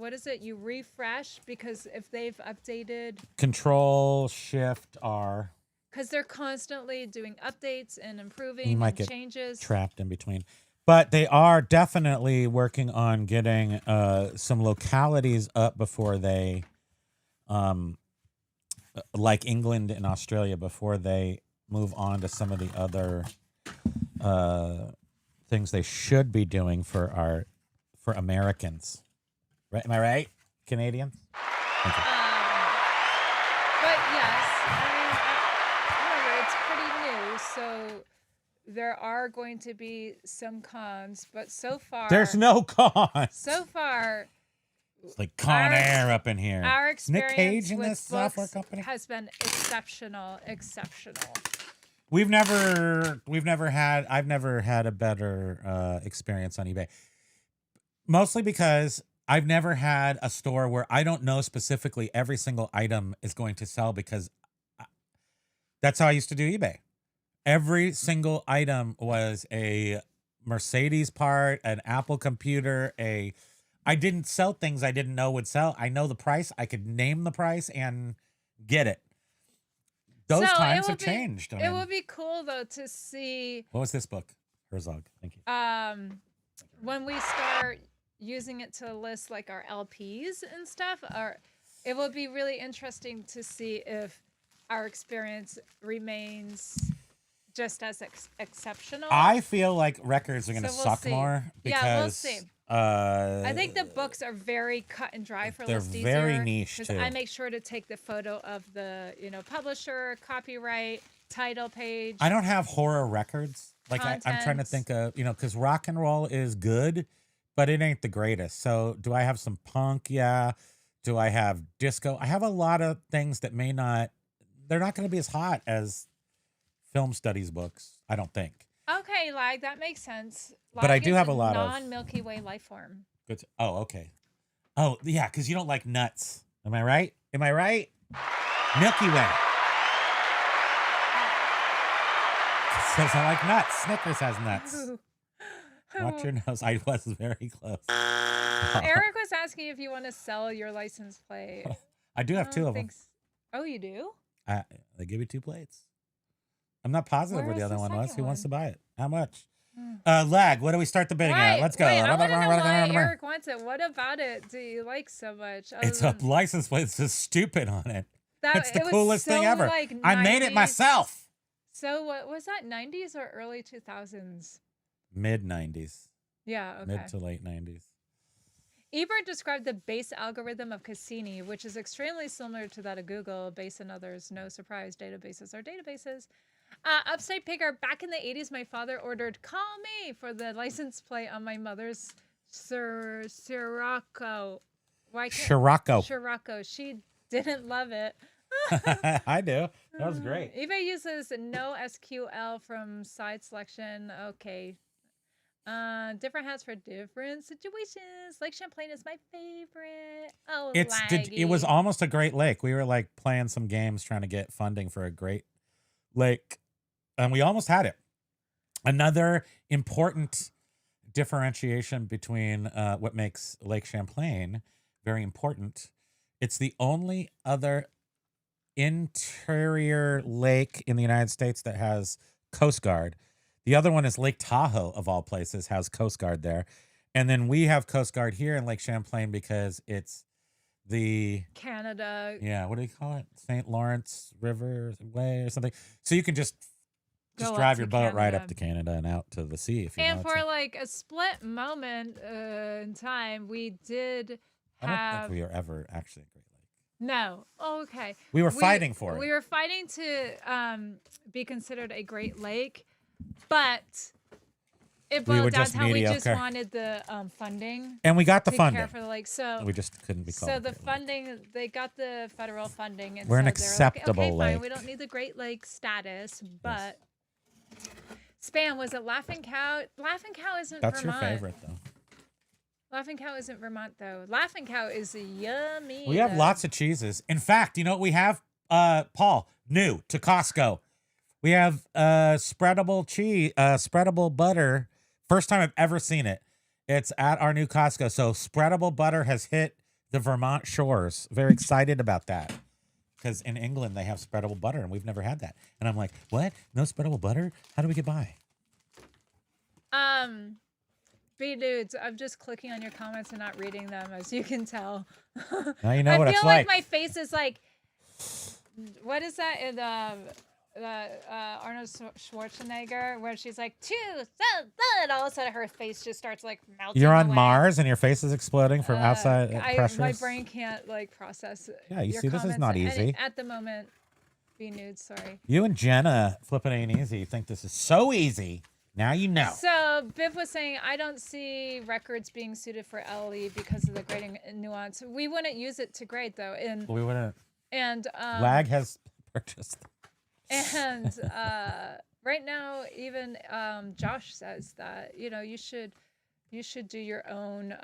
refresh, because if they've updated, Control Shift R. because they're constantly doing updates and improving You might and get changes. trapped in between. But they are definitely working on getting some localities up before they, like England and Australia, before they move on to some of the other things they should be doing for Americans. Right? Am I right? Canadians? Thank you. But yes, remember, it's pretty new, so there are going to be some cons, but so far There's no cons. So far, It's like Con Air up in here. our Is Nick experience Cage in with this software books company? has been exceptional. I've never had a better experience on eBay. Mostly because I've never had a store where I don't know specifically every single item is going to sell, because that's how I used to do eBay. Every single item was a Mercedes part, an Apple computer, I didn't sell things I didn't know would sell. I know the price. I could name the price and get it. Those times have changed. It would be cool though to see. What was this book? Herzog. Thank you. When we start using it to list like our LPs and stuff, it will be really interesting to see if our experience remains just as exceptional. I feel like records are going to So we'll suck see. more because Yeah, we'll see. I think the books are very cut and dry for they're ListEasier. very niche too. I make sure to take the photo of the publisher, copyright, title page. I don't have horror records. Like I'm trying to think of because rock and roll is good, but it ain't the greatest. So do I have some punk? Yeah. Do I have disco? I have a lot of things that they're not going to be as hot as film studies books. I don't think. Okay, Lag, that makes sense. But I do have a lot of non-Milky Way life form. Good. Oh, okay. Oh, yeah, because you don't like nuts. Am I right? Milky Way. It says I like nuts. Snickers has nuts. Watch your nose. I was very close. Eric was asking if you want to sell your license plate. I do have two of them. Oh, you do? They give you 2 plates. I'm not positive where the other one was. Who wants to buy it? How much? Hmm. Lag. What do we start the bidding at? Let's go. Wait, I want to know why Eric wants it. What about it do you like so much? It's a license plate that says stupid on it. It's the coolest thing ever. Like I made it myself. So what was that, 90s or early 2000s? Mid 90s. Yeah, okay. Mid to late 90s. Ebert described the base algorithm of Cassini, which is extremely similar to that of Google, based on others. No surprise, databases are databases. Upstate Pigger, back in the 80s, my father ordered "Call Me" for the license plate on my mother's Scirocco. Scirocco. She didn't love it. I do. That was great. eBay uses no SQL from side selection. Okay. Different hats for different situations. Lake Champlain is my favorite. Oh, it was almost a Great Lake. We were like playing some games trying to get funding for a Great Lake, and we almost had it. Another important differentiation between what makes Lake Champlain very important. It's the only other interior lake in the United States that has Coast Guard. The other one is Lake Tahoe, of all places, has Coast Guard there. And then we have Coast Guard here in Lake Champlain because it's the Canada. Yeah, what do you call it? St. Lawrence River Way or something. So you can just drive your boat right up to Canada and out to the sea if you want to. And for like a split moment in time, we did have... I don't think we were ever actually a Great Lake. No. Oh, okay. We were fighting for it. We were fighting to be considered a Great Lake, but it boiled down to how we just wanted the funding. And we got the funding. Care for the lake. So we just couldn't be called. So the funding, they got the federal funding. And we're an so acceptable like, okay, lake. fine, we don't need the Great Lake status, but Spam, was it Laughing Cow? Laughing Cow isn't That's Vermont. Your favorite, though. Laughing Cow isn't Vermont, though. Laughing Cow is yummy. We have lots of cheeses. In fact, you know what we have? Paul, new to Costco. We have spreadable cheese, spreadable butter. First time I've ever seen it. It's at our new Costco. So spreadable butter has hit the Vermont shores. Very excited about that. Because in England, they have spreadable butter, and we've never had that. And I'm like, what? No spreadable butter? How do we get by? B dudes, I'm just clicking on your comments and not reading them, as you can tell. Now you know what it's like. I feel like my face is like, what is that in Arnold Schwarzenegger, where she's like, and all of a sudden her face just starts like melting. You're on away. Mars and your face is exploding from outside pressures? My brain can't like process it. Yeah, you see, this is not easy. At the moment, be nude, sorry. You and Jenna flipping ain't easy. You think this is so easy. Now you know. So Biff was saying, I don't see records being suited for LE because of the grading nuance. We wouldn't use it to grade though. We wouldn't. And Lag has purchased. And right now, even Josh says that you should do your own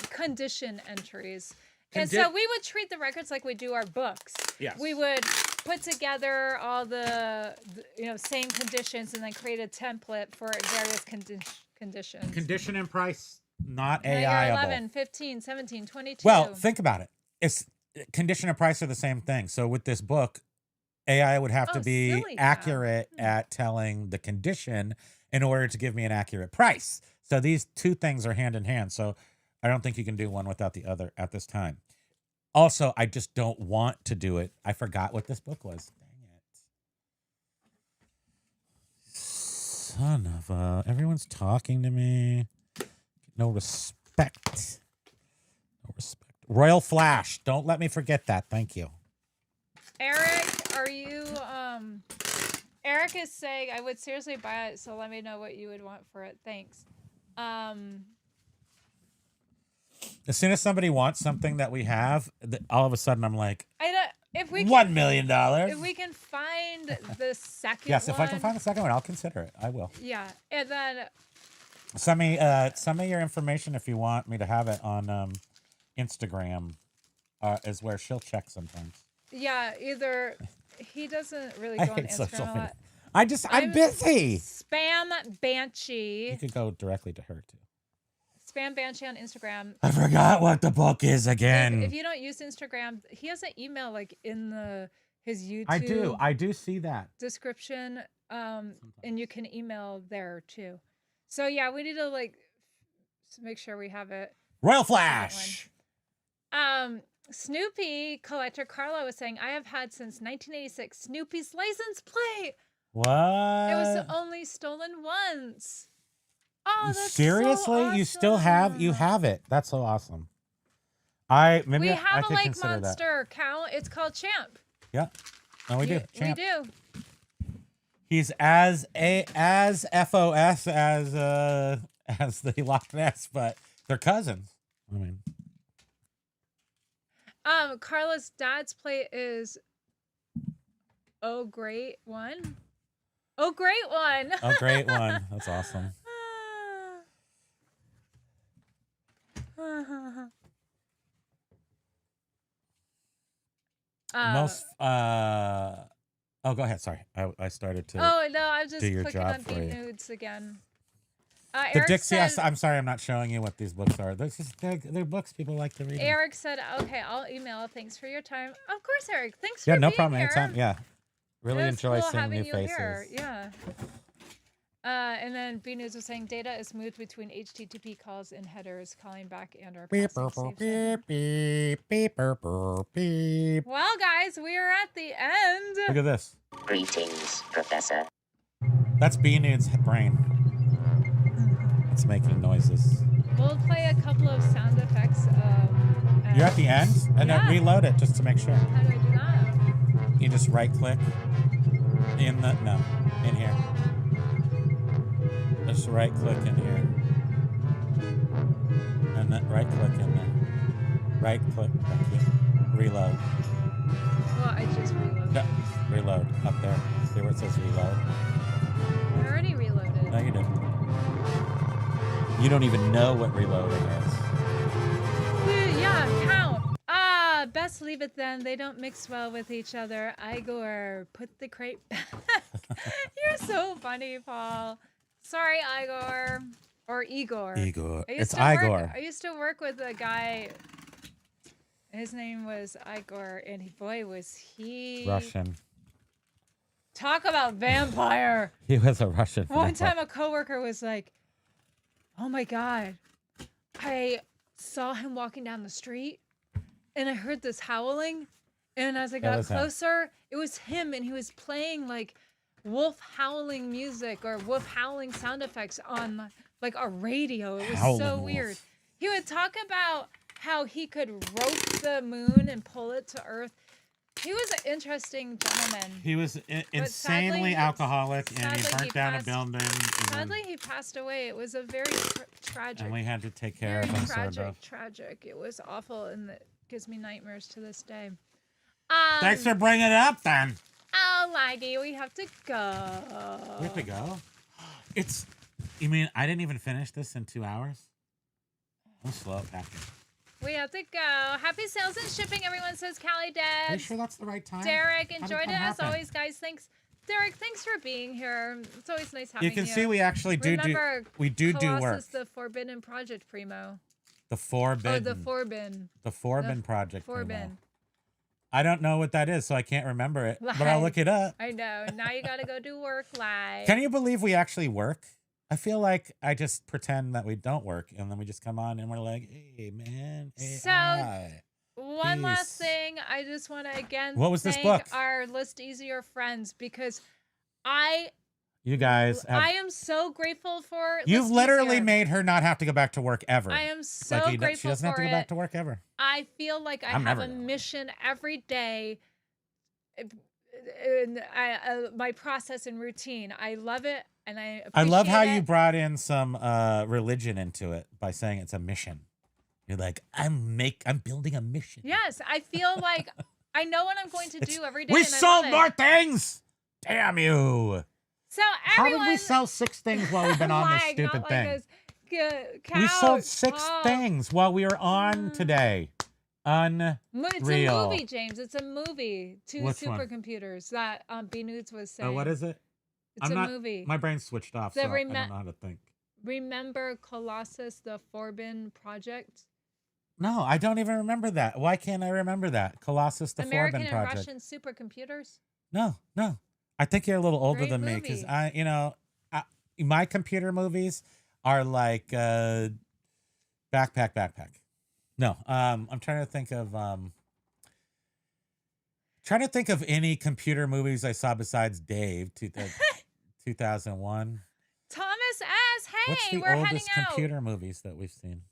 condition entries. And so we would treat the records like we do our books. Yes. We would put together all the same conditions and then create a template for various conditions. Condition and price, not AI-able. 11, 15, 17, 22. Well, think about it. It's condition and price are the same thing. So with this book, AI would have to be accurate at telling the condition in order to give me an accurate price. So these two things are hand in hand. So I don't think you can do one without the other at this time. Also, I just don't want to do it. I forgot what this book was. Dang it. Son of a... Everyone's talking to me. No respect. No respect. Royal Flash. Don't let me forget that. Thank you. Eric, are you Eric is saying I would seriously buy it, so let me know what you would want for it. Thanks. As soon as somebody wants something that we have, all of a sudden I'm like, I don't, if we $1 million. If we can find the second yes, one. if I can find the second one, I'll consider it. I will. Yeah, and then Send me your information if you want me to have it on Instagram. Is where she'll check sometimes. yeah, either he doesn't really I go on hate social Instagram a media. lot. I'm busy. Spam Banshee. You could go directly to her too. Spam Banshee on Instagram. I forgot what the book is again. If you don't use Instagram, he has an email like in his YouTube. I do see that description. And you can email there too. So yeah, we need to like make sure we have it. Royal Flash. Snoopy collector Carla was saying, I have had since 1986 Snoopy's license plate. What? It was only stolen once. Oh, that's seriously? so awesome. You have it. That's so awesome. We I have could a lake consider monster cow. It's called Champ. Yeah. No, we do. Champ. We do. He's as FOS as the Loch Ness, but they're cousins. I mean, Carla's dad's plate is oh great one. Oh great one. oh great one. That's awesome. Most oh, go ahead. Sorry, I started to. Oh no, I was just do your clicking job on for Beat you. Nudes again. The Eric Dixie. said, I'm sorry, I'm not showing you what these books are. They're books people like to read. Eric said, "Okay, I'll email. Thanks for your time." Of course, Eric. Thanks Yeah, for no being problem. here. Anytime. Yeah, really It was enjoy cool seeing having new you faces. here. Yeah. And then B News was saying data is moved between HTTP calls and headers, calling back and our Beep, passing beep, safe beep, beep, beep, beep. Well, guys, we are at the end. Look at this. Greetings, Professor. That's B Nude's brain. It's making noises. We'll play a couple of sound effects. You're at the end, and then Yeah. reload it just to make sure. How do I do that? You just right click in here. Just right click in here, and then right click in there. Right click. Thank you. Reload. Well, I just reloaded. No, reload up there. See where it says reload? I already reloaded. No, you didn't. You don't even know what reloading is. Yeah, count. Best leave it then. They don't mix well with each other. Igor, put the crate back. You're so funny, Paul. Sorry, Igor. Or Igor. Igor. I used It's to Igor. Work, I used to work with a guy. His name was Igor, and boy, was he Russian. Talk about vampire. He was a Russian. One time a coworker was like, oh my God, I saw him walking down the street and I heard this howling. And as I got closer, it was him, and he was playing like wolf howling music or wolf howling sound effects on like a radio. It was so weird. He would talk about how he could rope the moon and pull it to Earth. He was an interesting gentleman. He was insanely sadly, alcoholic, and he sadly, burnt down a building. Sadly, he passed away. It was a very tragic. And we had to take care of him, sort of. Tragic. It was awful, and it gives me nightmares to this day. Thanks for bringing it up, then. Oh, Laggy, we have to go. We have to go? You mean I didn't even finish this in 2 hours? I'm slow at packing. We have to go. Happy sales and shipping, everyone, says Callie Dad. Are you sure that's the right time? Derek, enjoyed it as always, guys. Thanks. Derek, thanks for being here. It's always nice having you. You can see we actually do Colossus, work. The Forbidden Project, Primo. The Forbidden. Oh, the Forbidden. The Forbidden Project. Forbidden. Primo. I don't know what that is, so I can't remember it. But I'll look it up. I know. Now you gotta go do work live. Can you believe we actually work? I feel like I just pretend that we don't work, and then we just come on and we're like, "Hey, man." Hey, so, one last thing, I just want to again what was this thank book? Our ListEasier friends, because I You guys have, I am so grateful for you've literally ListEasier. made her not have to go back to work ever. I am so like grateful she doesn't have to for go back it. to work ever. I feel like I I'm have never a gonna. mission every day. In my process and routine. I love it, and I appreciate I love how it. you brought in some religion into it by saying it's a mission. You're like, I'm building a mission. Yes, I feel like I know what I'm going to do every day. We and I sold love more it. things. Damn you. So How everyone, did we sell 6 things while we've been on this like, stupid not thing? Like We sold 6 Oh. things while we were on today. It's Real. a movie, James. It's a movie. 2 Which one? supercomputers that B Nudes was saying. Oh, what is it? It's a movie. My brain switched off, The so I don't know how to think. Remember Colossus, the Forbin Project? No, I don't even remember that. Why can't I remember that? Colossus, the American Forbin and Project. Russian supercomputers? No. I think you're a little older Great than me because movie. my computer movies are like backpack. No, I'm trying to think of any computer movies I saw besides Dave, 2001. Thomas S. Hey, What's the we're heading oldest out. computer movies that we've seen?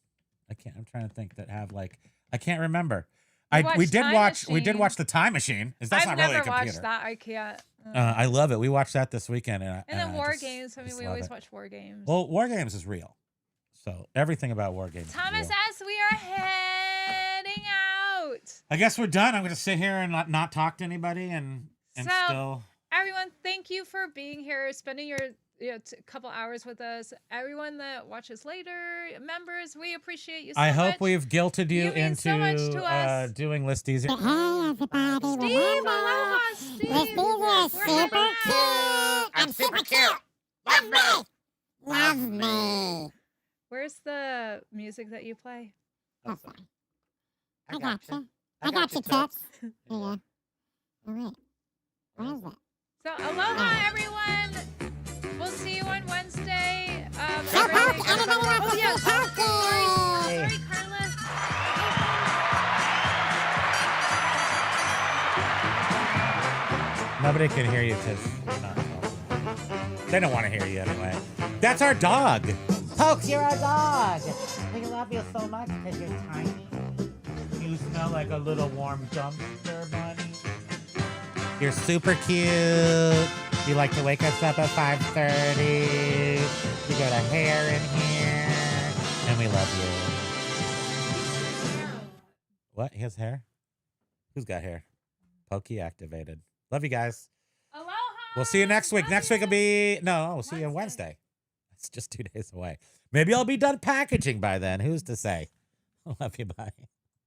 I'm trying to think that have like, I can't remember. We We did Time watch Machine. The Time Machine. That's I've not really a never computer. watched that. I can't. I love it. We watched that this weekend. And then War Games. I mean, we always watch War Games. Well, War Games is real. So everything about War Games Thomas is real. S., we are heading out. I guess we're done. I'm going to sit here and not talk to anybody and So, still. Everyone, thank you for being here, spending your couple hours with us. Everyone that watches later, members, we appreciate you so much. I hope we've guilted you mean into so much to us. doing ListEasier. Hey, everybody. Steve, aloha, Steve. ListEasier is We're super heading cute. out. I'm super cute. Love me. Love me. Where's the music that you play? Oh, sorry. I got you. I got you, Toots. Here you go. Oh, wait. Where is it? So, aloha, everyone. We'll see you on Wednesday. So Pokey. Everybody wants to yes. see Pokey. Sorry, Carla. Nobody can hear you because you're not talking. They don't want to hear you anyway. That's our dog. Pokes, you're our dog. We love you so much because you're tiny. You smell like a little warm dumpster bunny. You're super cute. You like to wake us up at 5:30. You got a hair in here. And we love you. What? He has hair? Who's got hair? Pokey activated. Love you guys. Aloha. We'll see you next week. Love Next week will be... No, we'll see you on Wednesday. It's just 2 days away. Maybe I'll be done packaging by then. Who's to say? Love you. Bye.